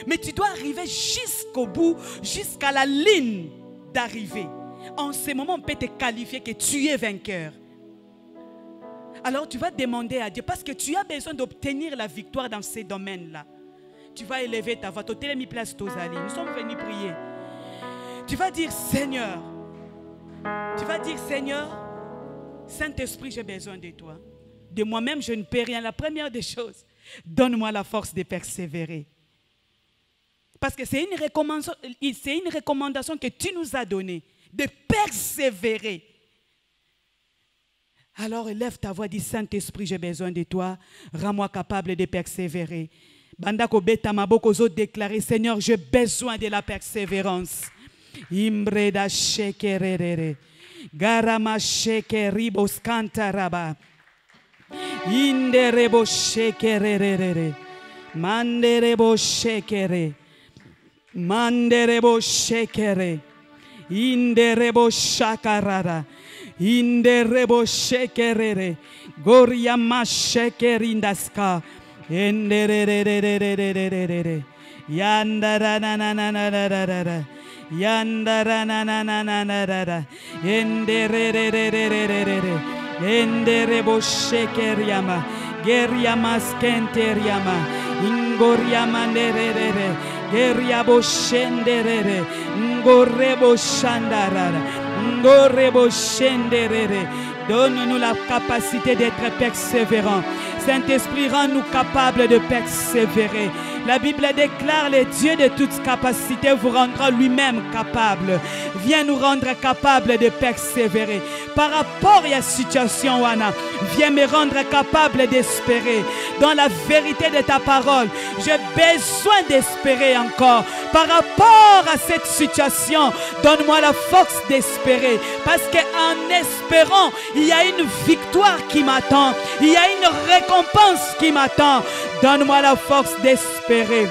Mais tu dois arriver jusqu'au bout, jusqu'à la ligne d'arrivée. En ce moment, on peut te qualifier que tu es vainqueur. Alors tu vas demander à Dieu, parce que tu as besoin d'obtenir la victoire dans ces domaines-là. Tu vas élever ta voix. Nous sommes venus prier. Tu vas dire, Seigneur, Saint-Esprit, j'ai besoin de toi. De moi-même, je ne peux rien. La première des choses, donne-moi la force de persévérer. Parce que c'est une recommandation que tu nous as donnée, de persévérer. Alors élève ta voix, dis, Saint-Esprit, j'ai besoin de toi. Rends-moi capable de persévérer. Bandako beta maboko zo déclarer, Seigneur, j'ai besoin de la persévérance. Imbreda shekerere. Garama shekeribos kantaraba. Inderebo shekerere. Manderebo shekere. Manderebo shekere. Inderebo shakarara. Inderebo shekerere. Goriama shekerindaska. Enderererererererere. Enderebo shekeriama. Geriama skenteriama. Ingoriama nerere. Geriabo shenderere. Ngorebo shandarara. Ngorebo shenderere. Donne-nous la capacité d'être persévérants. Saint-Esprit, rends-nous capables de persévérer. La Bible déclare: le Dieu de toute capacité vous rendra lui-même capable. Viens nous rendre capables de persévérer. Par rapport à la situation, Wana, viens me rendre capable d'espérer. Dans la vérité de ta parole, j'ai besoin d'espérer encore. Par rapport à cette situation, donne-moi la force d'espérer. Parce qu'en espérant, il y a une victoire qui m'attend. Il y a une récompense qui m'attend. Donne-moi la force d'espérer.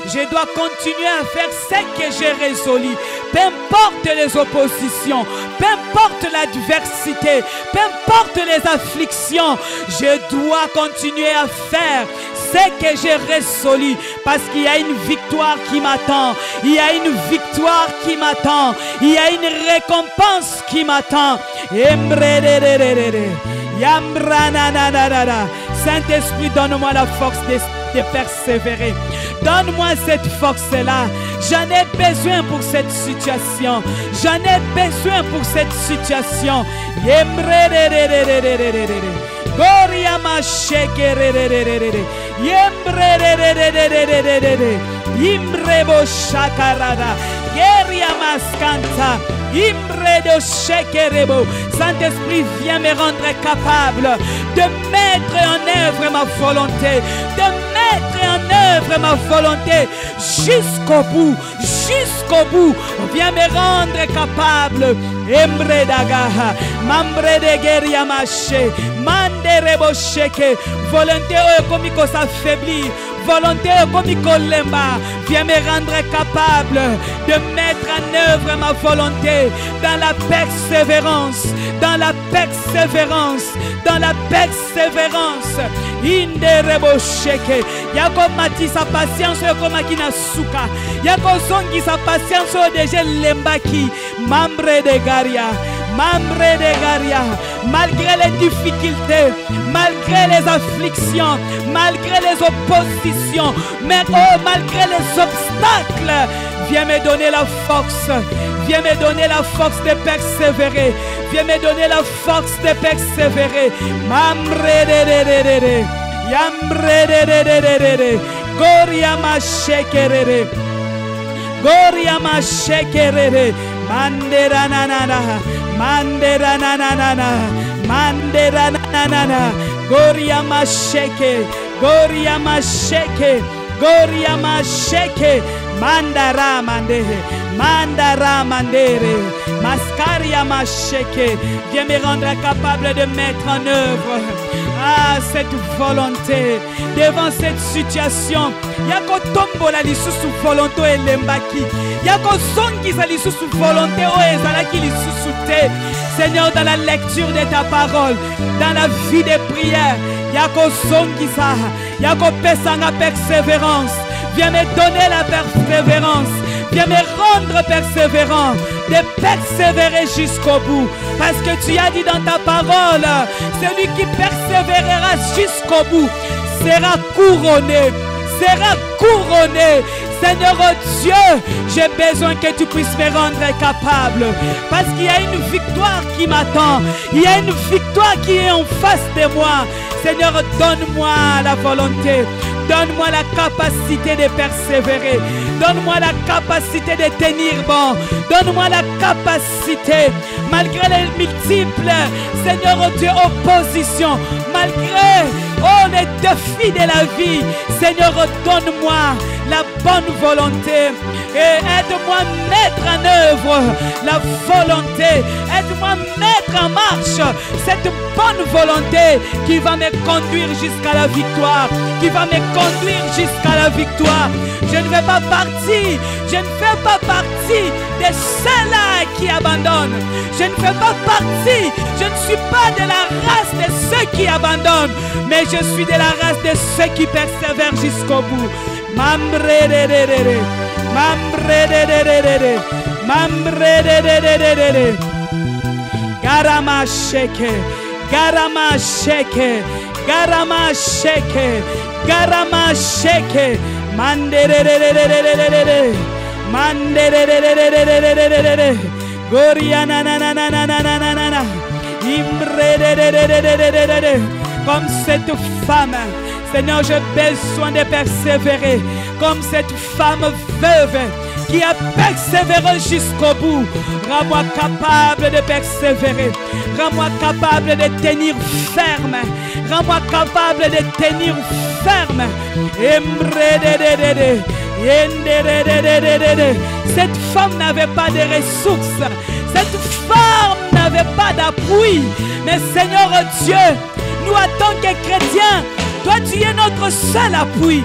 Je dois continuer à faire ce que j'ai résolu. Peu importe les oppositions, peu importe l'adversité, peu importe les afflictions, je dois continuer à faire ce que j'ai résolu, parce qu'il y a une victoire qui m'attend. Il y a une victoire qui m'attend. Il y a une récompense qui m'attend. Saint-Esprit, donne-moi la force de persévérer. Donne-moi cette force-là. J'en ai besoin pour cette situation. J'en ai besoin pour cette situation. Goriama shekererererere. Imbrebo shakarada. Geriama skanta. Imbredo shekerebo. Saint-Esprit, viens me rendre capable de mettre en œuvre ma volonté. De mettre en œuvre ma volonté jusqu'au bout. Jusqu'au bout. Viens me rendre capable. Embredagaha. Mambrede geriamache. Manderebo sheke. Volonté comme il s'affaiblit. Volonté comme il lemba. Viens me rendre capable de mettre en œuvre ma volonté dans la persévérance. Dans la persévérance. Dans la persévérance. Inderebo sheke. Yako mati sa patience comme akina suka. Yako songi sa patience déjà lembaki. Mambre de garia. Membre de Garia, malgré les difficultés, malgré les afflictions, malgré les oppositions, mais malgré les obstacles, viens me donner la force, viens me donner la force de persévérer, viens me donner la force de persévérer. Membre de Yambre de Goria Mashekerere, Goria Mashekerere, Mandera nanana. Mandera nanana, mandera nanana, Goria masheke, Goria masheke, Goria masheke, Mandara mandehe, Mandara mandere, Mascaria masheke. Viens me rendre capable de mettre en œuvre cette volonté devant cette situation. Yako tombo la lisusu volonté elembaki. Yako songi sa lisusu volonté o ezalaki lisusu te. Seigneur, dans la lecture de ta parole, dans la vie de prière, Yako songi sa, Yako pesanga persévérance. Viens me donner la persévérance. Viens me rendre persévérant, de persévérer jusqu'au bout. Parce que tu as dit dans ta parole, celui qui persévérera jusqu'au bout sera couronné. Sera couronné. Seigneur Dieu, j'ai besoin que tu puisses me rendre capable. Parce qu'il y a une victoire qui m'attend. Il y a une victoire qui est en face de moi. Seigneur, donne-moi la volonté. Donne-moi la capacité de persévérer. Donne-moi la capacité de tenir bon. Donne-moi la capacité, malgré les multiples, Seigneur Dieu, oppositions, malgré les défis de la vie. Seigneur, donne-moi la bonne volonté et aide-moi à mettre en œuvre la volonté. Aide-moi à mettre en marche cette bonne volonté qui va me conduire jusqu'à la victoire, qui va me conduire jusqu'à la victoire. Je ne vais pas partir, je ne fais pas partie de ceux-là qui abandonnent. Je ne fais pas partie, je ne suis pas de la race de ceux qui abandonnent, mais je suis de la race de ceux qui persévèrent jusqu'au bout. Mambre de de de de. Mambre de de de de de. Mambre de de de de de de. Garama sheke. Garama sheke. Garama sheke. Garama sheke. Mande de de de de de de de de. Mande de de de de de de de de de de. Goria na na na na na na na na na. Imbre de de de de de de de de. Comme cette femme, Seigneur, j'ai besoin de persévérer. Comme cette femme veuve qui a persévéré jusqu'au bout. Rends-moi capable de persévérer. Rends-moi capable de tenir ferme. Rends-moi capable de tenir ferme. Cette femme n'avait pas de ressources. Cette femme n'avait pas d'appui. Mais Seigneur Dieu, nous en tant que chrétiens, toi tu es notre seul appui.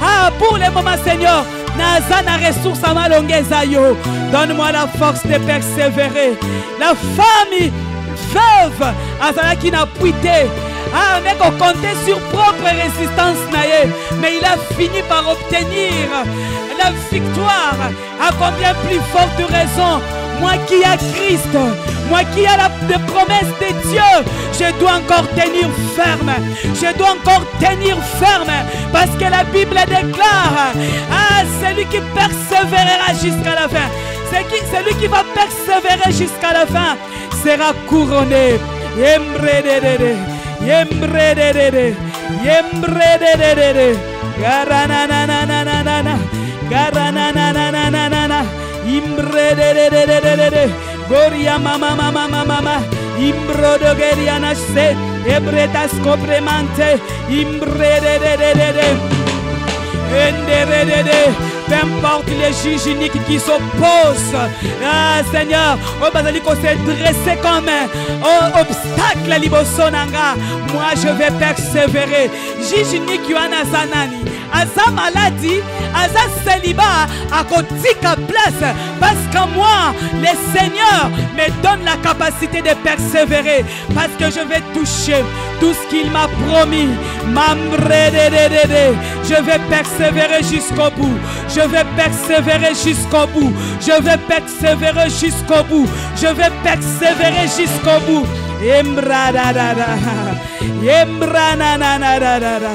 Ah, pour le moment, Seigneur, Nazana ressource à ma longueur. Donne-moi la force de persévérer. La femme veuve, Azana qui n'a puité. Ah, on est qu'on comptait sur propre résistance, mais il a fini par obtenir la victoire. À combien plus forte raison, moi qui ai Christ, moi qui ai la promesse de Dieu, je dois encore tenir ferme. Je dois encore tenir ferme. Parce que la Bible déclare, ah, celui qui persévérera jusqu'à la fin, celui qui va persévérer jusqu'à la fin sera couronné. Yembre de de de, yembre de de de de, garana na na na na na na, garana na na na na na na, imbre de de de de de de, goria mama mama mama mama, imbro de geriana se, ebretas copremante, imbre de de de de de, ende de de. Peu importe les juges uniques qui s'opposent, ah Seigneur, oh Basali qu'on s'est dressé comme un obstacle à l'ibosonanga. Moi je vais persévérer. Juge unique Yohana Zanani, Aza maladie, Aza célibat, à kotika place. Parce que moi, le Seigneur me donne la capacité de persévérer. Parce que je vais toucher tout ce qu'il m'a promis. Je vais persévérer jusqu'au bout. Je vais persévérer jusqu'au bout. Je vais persévérer jusqu'au bout. Je vais persévérer jusqu'au bout. Yembra da da da. Yembra na na na da da da.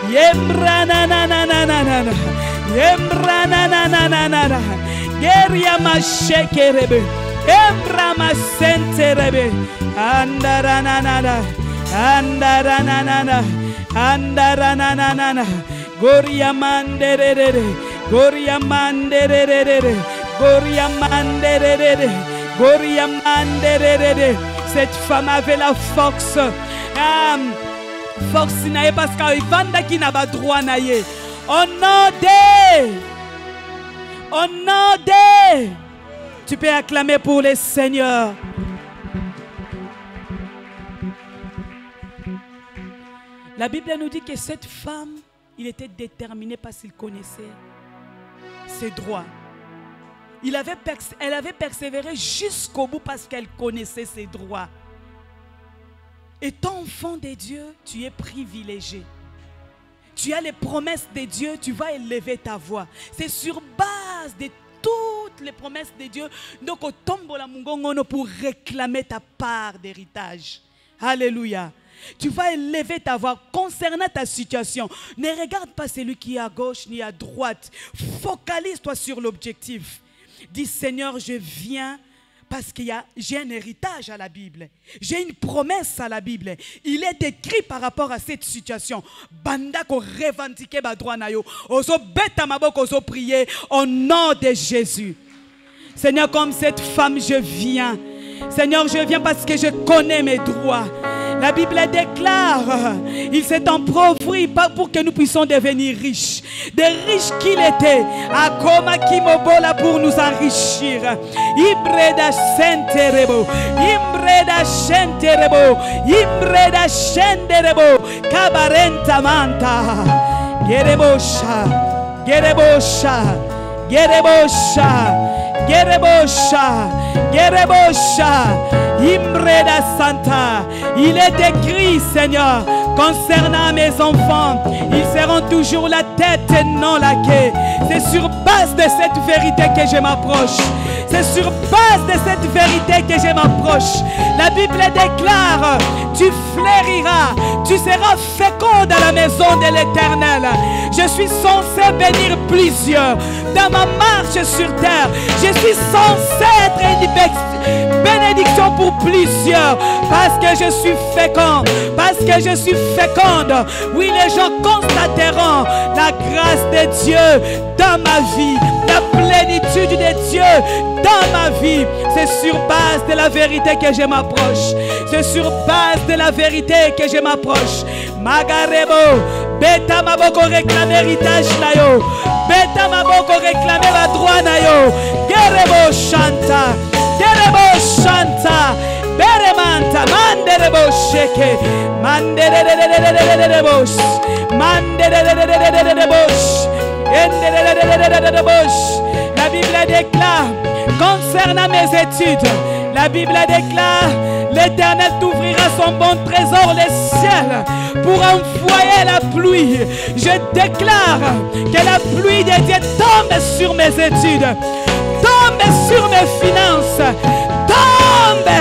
Yembra na na na na na na. Yembra na na na na na na. Geria ma shekerebe. Yembra ma senterebe. Andara na na na. Andara na na na. Andara na na na na. Goria manderere. Goria manderere. Goria manderere. Goria manderere. Cette femme avait la force. Force naye parce qu'il vanda qui n'a pas droit naye. Au nom de. Tu peux acclamer pour le Seigneur. La Bible nous dit que cette femme, il était déterminé parce qu'il connaissait ses droits. Elle avait persévéré jusqu'au bout parce qu'elle connaissait ses droits. Étant enfant de Dieu, tu es privilégié. Tu as les promesses de Dieu, tu vas élever ta voix. C'est sur base de toutes les promesses de Dieu donc au tombe la mungongono pour réclamer ta part d'héritage. Alléluia. Tu vas élever ta voix concernant ta situation. Ne regarde pas celui qui est à gauche ni à droite. Focalise-toi sur l'objectif. Dis Seigneur, je viens parce que j'ai un héritage à la Bible. J'ai une promesse à la Bible. Il est décrit par rapport à cette situation. Banda ko revendiquer ba droit na yo. Ozo beta maboko ozo prier au nom de Jésus. Seigneur, comme cette femme, je viens. Seigneur, je viens parce que je connais mes droits. La Bible déclare, il s'est appauvri pour que nous puissions devenir riches. Des riches qu'il était, à Koma Kimobola pour nous enrichir. Ibreda Senterebo, Ibreda Senterebo, Ibreda Senterebo, Kabarenta Manta, Gerebosha, Gerebosha, Gerebosha. Gerebosha, Gerebosha, Imbreda Santa. Il est écrit, Seigneur, Concernant mes enfants, ils seront toujours la tête et non la queue. C'est sur base de cette vérité que je m'approche. C'est sur base de cette vérité que je m'approche. La Bible déclare, tu fleuriras, tu seras fécond dans la maison de l'Éternel. Je suis censé bénir plusieurs dans ma marche sur terre. Je suis censé être une bénédiction pour plusieurs parce que je suis fécond, parce que je suis féconde. Oui, les gens constateront la grâce de Dieu dans ma vie, la plénitude de Dieu dans ma vie. C'est sur base de la vérité que je m'approche. C'est sur base de la vérité que je m'approche. Magarebo, beta maboko réclame héritage na yo. Beta maboko réclame la droit na yo. Gerebo chanta, gerebo chanta. Beremanta, manderebo sheke, manderebo, manderebo. La Bible déclare, concernant mes études, la Bible déclare, l'Éternel t'ouvrira son bon trésor, les ciels, pour envoyer la pluie. Je déclare que la pluie de Dieu tombe sur mes études, tombe sur mes finances, tombe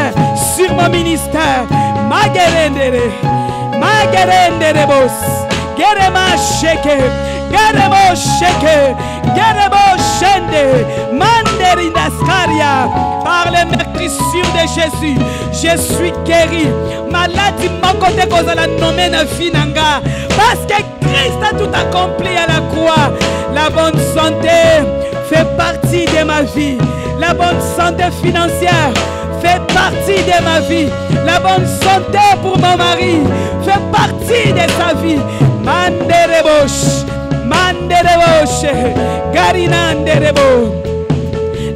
sur mon ministère. Magerendere, magerendere bos, gerema sheke. Garebo sheke, garebo shende, manderindaskaria. Par les meurtrissures de Jésus, je suis guéri. Maladie m'a côté cause la nommé na finanga. Parce que Christ a tout accompli à la croix. La bonne santé fait partie de ma vie. La bonne santé financière fait partie de ma vie. La bonne santé pour mon mari fait partie de sa vie. Manderebosh. Manderebo, Garinanderebo.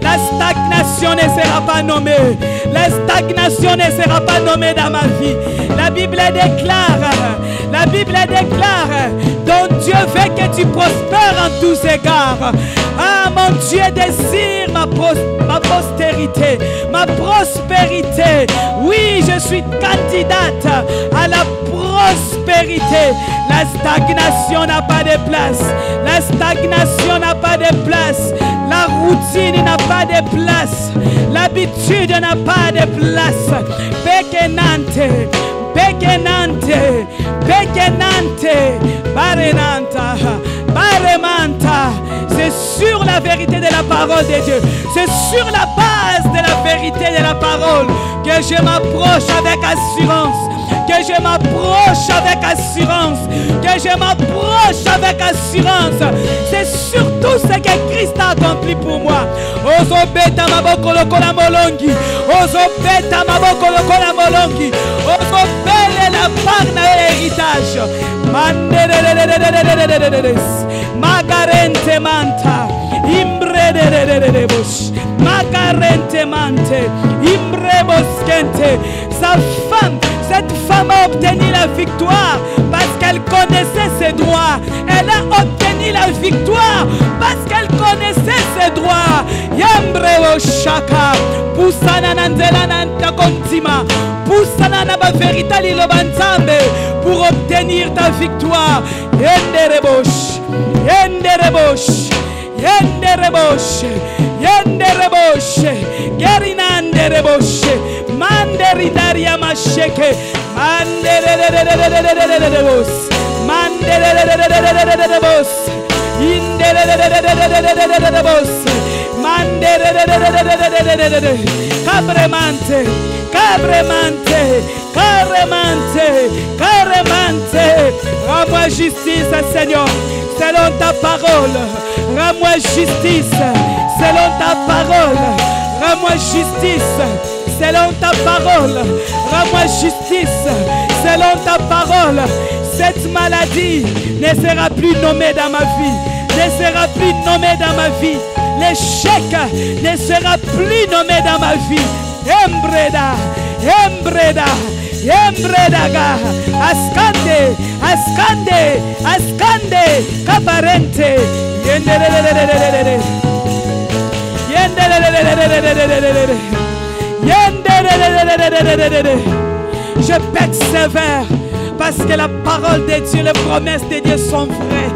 La stagnation ne sera pas nommée. La stagnation ne sera pas nommée dans ma vie. La Bible déclare, donc Dieu veut que tu prospères en tous égards. Ah, mon Dieu désire ma postérité, ma prospérité. Oui, je suis candidate à la prospérité. La stagnation n'a pas de place. La stagnation n'a pas de place. La routine n'a pas de place. L'habitude n'a pas de place. Pekenante, pekenante, pekenante, barenanta, baremanta. C'est sur la vérité de la parole de Dieu. C'est sur la base de la vérité de la parole que je m'approche avec assurance. Que je m'approche avec assurance. Que je m'approche avec assurance. C'est surtout ce que Christ a accompli pour moi. Ozo beta maboko lokola molongi. Ozo beta maboko lokola molongi. Ozo bele la part na héritage. Magarente manta. Imbre de bush. Magarente mante. Imbre boskente. Sa femme. Cette femme a obtenu la victoire parce qu'elle connaissait ses droits. Elle a obtenu la victoire parce qu'elle connaissait ses droits. Yambreo shaka. Poussana nanzela nanta kontima. Poussana na ba verita lilo banzambe pour obtenir ta victoire. Yenderebosh. Yenderebosh. Yenderebosh. Yenderebosh. Gerinanderebosh. Manderidaria masheke. Mandererebos. Mandererebos. Indererebos. Mandererebos. Cabremante. Cabremante. Caremante. Caremante. Rends-moi justice, Seigneur, selon ta parole. Rends-moi justice, selon ta parole. Rends-moi justice, selon ta parole. Rends-moi justice, selon ta parole. Cette maladie ne sera plus nommée dans ma vie. Ne sera plus nommée dans ma vie. L'échec ne sera plus nommé dans ma vie. Embreda, embreda, embredaga. Ascande, ascande, ascande. Caparente. Yendererererererere. Je persévère Parce que la parole de Dieu, les promesses de Dieu sont vraies.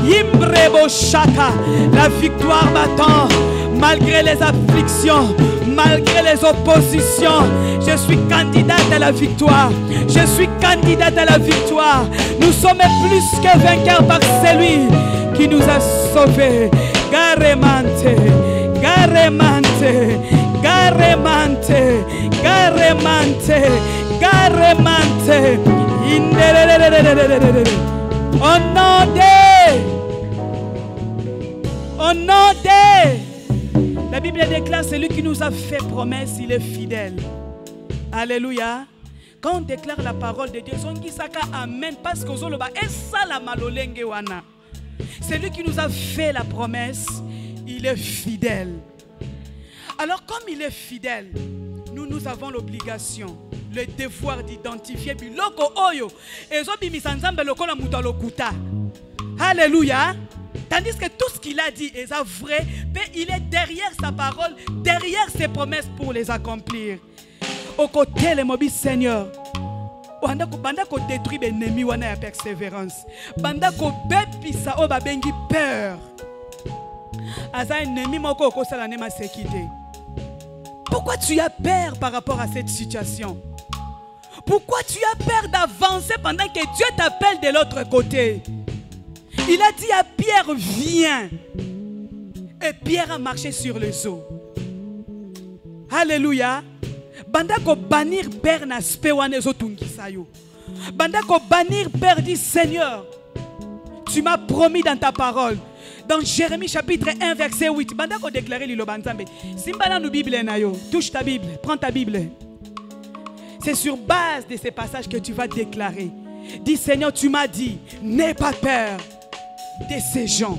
Imbrebo Shaka, la victoire m'attend. Malgré les afflictions, malgré les oppositions, je suis candidate à la victoire. Je suis candidate à la victoire. Nous sommes plus que vainqueurs par celui qui nous a sauvés. Garemante, garemante, garemante, garemante, garemante. Au nom de la Bible déclare, celui qui nous a fait promesse, il est fidèle. Alléluia. Quand on déclare la parole de Dieu, on dit ça amen parce que celui qui nous a fait la promesse, il est fidèle. Alors comme il est fidèle, nous avons l'obligation, le devoir d'identifier biloko oyo ezobimisanga lokola muto lokuta. Alléluia. Tandis que tout ce qu'il a dit est vrai, mais il est derrière sa parole, derrière ses promesses pour les accomplir. Au côté le mobile Seigneur, banda ko détruire l'ennemi wana ya persévérance, banda ko bepisa o babengi peur. Aza ennemi moko ko sala nema sécurité. Pourquoi tu as peur par rapport à cette situation? Pourquoi tu as peur d'avancer pendant que Dieu t'appelle de l'autre côté? Il a dit à Pierre, viens. Et Pierre a marché sur les eaux. Alléluia. Banda ko banir père na spewanezo tungisayo. Banda ko banir père dit, Seigneur, tu m'as promis dans ta parole. Dans Jérémie chapitre 1 verset 8. Banda ko déclarer lilo banzambe. Simbala nu Bible na yo. Touche ta Bible, prends ta Bible. C'est sur base de ces passages que tu vas déclarer. Dis, Seigneur, tu m'as dit, n'aie pas peur de ces gens.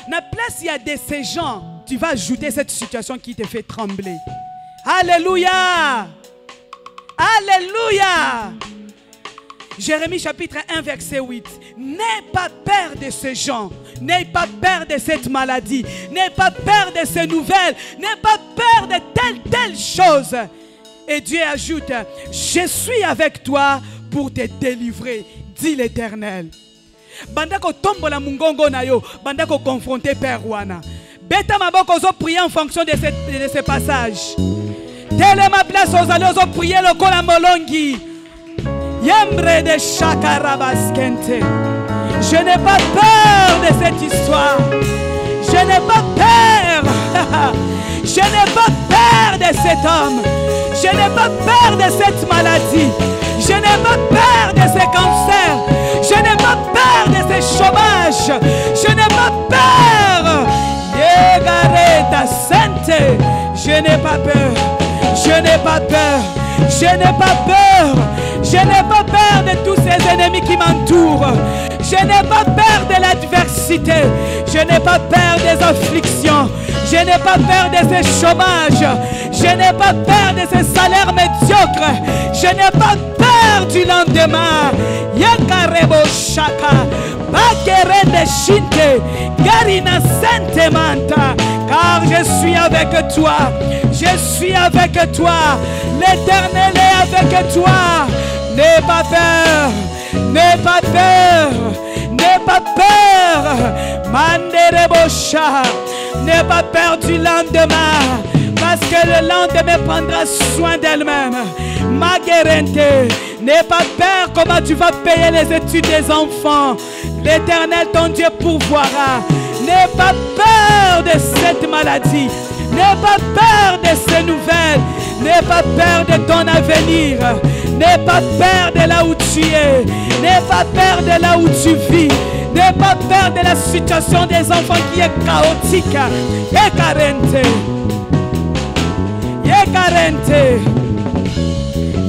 Na place, il y a de ces gens. Tu vas ajouter cette situation qui te fait trembler. Alléluia. Alléluia. Jérémie chapitre 1 verset 8. N'aie pas peur de ces gens. N'aie pas peur de cette maladie. N'aie pas peur de ces nouvelles. N'aie pas peur de telle chose. Et Dieu ajoute, je suis avec toi pour te délivrer, dit l'Éternel. Banda ko tombola mungongo na yo, banda ko confronter Père Wana. Beta maboko zo prier en fonction de ce passage. Telle ma place aux allées zo prier le kola molongi. Yembre de Shakarabaskente. Je n'ai pas peur de cette histoire. Je n'ai pas peur. Je n'ai pas peur de cet homme. Je n'ai pas peur de cette maladie. Je n'ai pas peur de ce cancer. Je n'ai pas peur de ce chômage. Je n'ai pas peur. Je n'ai pas peur. Je n'ai pas peur. Je n'ai pas peur. Je n'ai pas peur de tous ces ennemis qui m'entourent. Je n'ai pas peur de l'adversité. Je n'ai pas peur des afflictions. Je n'ai pas peur de ce chômage. Je n'ai pas peur de ce salaire médiocre. Je n'ai pas peur du lendemain. Yakarebo Shaka. Bakerende Shinte. Garina Sente Manta. Car je suis avec toi. Je suis avec toi. L'Éternel est avec toi. N'aie pas peur. N'aie pas peur. N'aie pas peur. Manderebosha. N'aie pas peur du lendemain. Parce que le lendemain prendra soin d'elle-même. Maguerente. N'aie pas peur comment tu vas payer les études des enfants. L'Éternel, ton Dieu, pourvoira. N'aie pas peur de cette maladie. N'aie pas peur de ces nouvelles. N'aie pas peur de ton avenir. N'aie pas peur de là où tu es. N'aie pas peur de là où tu vis. N'aie pas peur de la situation des enfants qui est chaotique. Yekarente. Yekarente.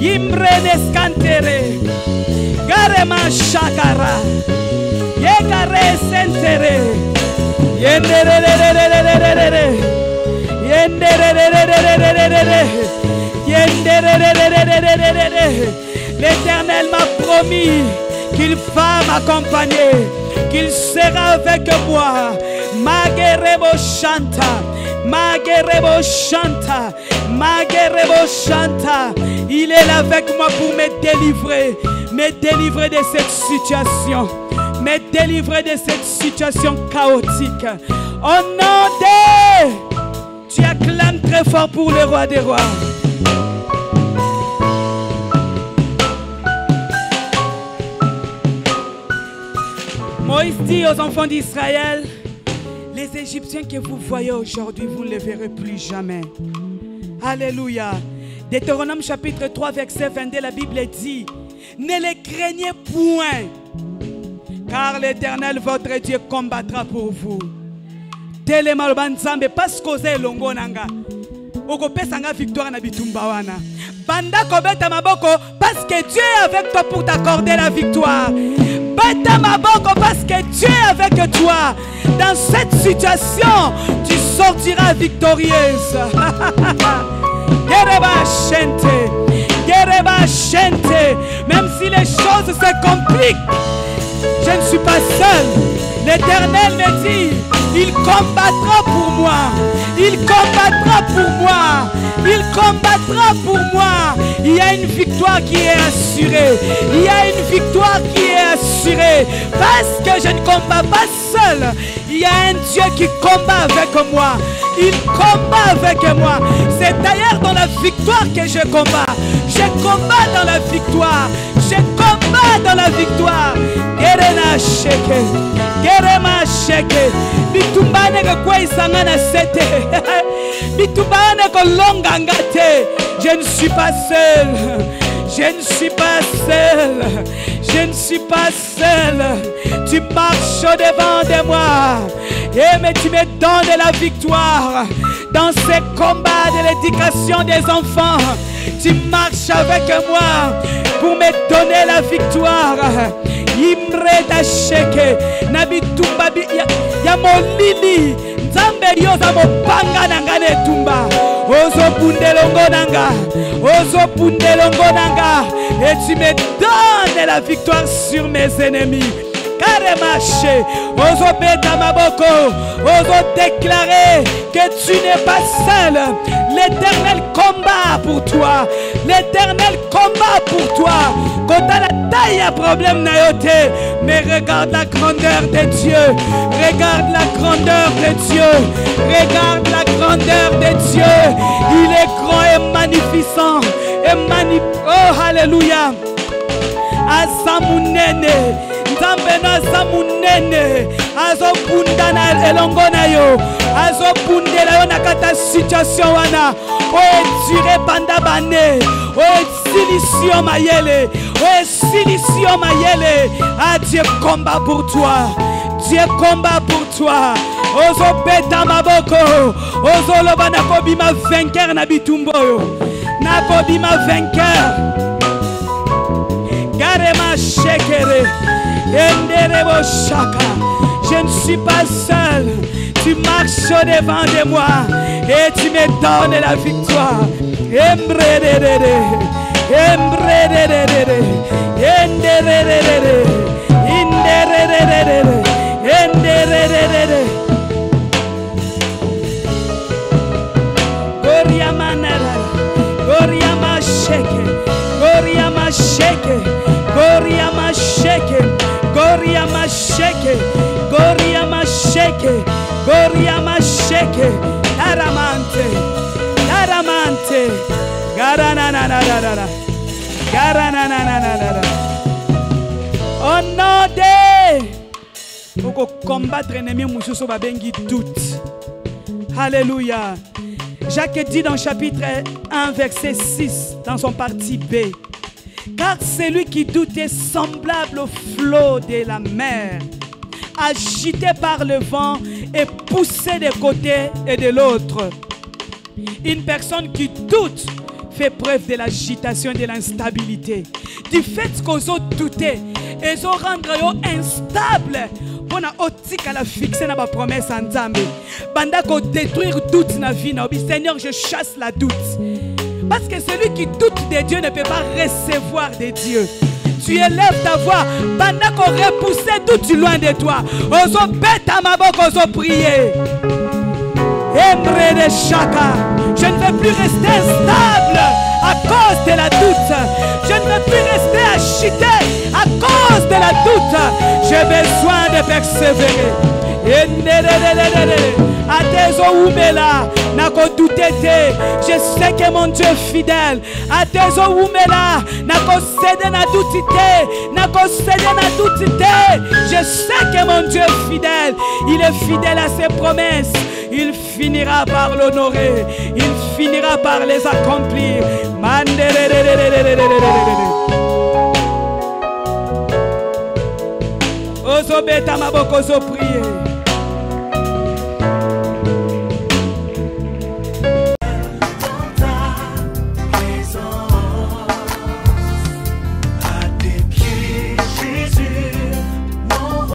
Imre descantere. Garema shakara. Yekare sentere. Yendererererererere. L'Éternel m'a promis qu'il va m'accompagner, qu'il sera avec moi. Magerebo Shanta, Magerebo Shanta, Magerebo Shanta. Il est là avec moi pour me délivrer, me délivrer de cette situation. Me délivrer de cette situation chaotique. Au nom de... Tu acclames très fort pour le roi des rois. Moïse dit aux enfants d'Israël, les Égyptiens que vous voyez aujourd'hui, vous ne les verrez plus jamais. Alléluia. Deutéronome chapitre 3 verset 22, la Bible dit, ne les craignez point, car l'Éternel votre Dieu combattra pour vous. Telema banzambe parce que c'est longo nanga. Oko pesanga victoire na bitumba wana. Banda kobeta maboko parce que Dieu est avec toi pour t'accorder la victoire. Beta maboko parce que Dieu est avec toi. Dans cette situation, tu sortiras victorieuse. Gereba chente. Gereba chente. Même si les choses se compliquent, je ne suis pas seul. L'Éternel me dit, il combattra pour moi. Il combattra pour moi. Il combattra pour moi. Il y a une victoire qui est assurée. Il y a une victoire qui est assurée. Parce que je ne combats pas seul. Il y a un Dieu qui combat avec moi. Il combat avec moi. C'est d'ailleurs dans la victoire que je combats. Je combats dans la victoire. Je combats dans la victoire. Gerena sheke. Gerema sheke. Bitumbane ko kwa isangana sete. Bitumbane ko longa ngate. Je ne suis pas seul. Je ne suis pas seul. Je ne suis pas seul. Tu marches au-devant de moi. Et mais tu me donnes la victoire. Dans ces combats de l'éducation des enfants, tu marches avec moi pour me donner la victoire. Imre da sheke. Nabitumba ya molili. Nzambe yoza mopanga nangane tumba. Ozo pundelongo nanga. Ozo pundelongo nanga. Et tu me donnes la victoire sur mes ennemis. Karemache. Ozo beta maboko. Ozo déclarer que tu n'es pas seul. L'Éternel combat pour toi. L'Éternel combat pour toi. Quand tu as la taille à problème nayote, mais regarde la grandeur de Dieu. Regarde la grandeur de Dieu. Regarde la grandeur de Dieu. Il est grand et magnificent. Oh, alléluia. Azamunene. Nzambena azamunene. Azobundana elongona yo. Azobundela yo nakata situation wana. Oye tiré banda bane. Oye silisio mayele. Oye silisio mayele. Ah, Dieu combat pour toi. Dieu combat pour toi. Ozo beta maboko. Ozo loba nakobima vainqueur na bitumbo yo. Nakobima vainqueur. Garema shekere. Enderebo shaka. Je ne suis pas seul. Tu marches au-devant de moi et tu me donnes la victoire. Embrederere. Embrederere. Enderere. Inderere. Enderere. Goriama nara. Goriama sheke. Goriama sheke. Goriama sheke. Goriama sheke. Goriama sheke. Goriama sheke. Taramante. Taramante. Garananananana. Garananananana. Oh non de. Pour combattre l'ennemi, Moussousso Babengi doute. Alléluia. Jacques dit dans chapitre 1, verset 6, dans son parti B. Car celui qui doute est semblable au flot de la mer, agité par le vent et poussé de côté et de l'autre. Une personne qui doute fait preuve de l'agitation et de l'instabilité. Du fait qu'ils ont douté, ils ont rendu instable. On a otika la fixer na ba promesse en Nzambe. Banda ko détruire doute na vie na obi. Seigneur, je chasse la doute. Parce que celui qui doute de Dieu ne peut pas recevoir de Dieu. Tu élèves ta voix. Banda ko repousser doute loin de toi. Ozo beta maboko ozo prier. Embre de Chaka. Je ne veux plus rester instable à cause de la doute. Je ne veux plus rester agité à cause de la doute. J'ai besoin de persévérer. Je sais que mon Dieu est fidèle. Je sais que mon Dieu est fidèle. Il est fidèle à ses promesses. Il finira par l'honorer. Il finira par les accomplir. Ozo beta maboko zo prier.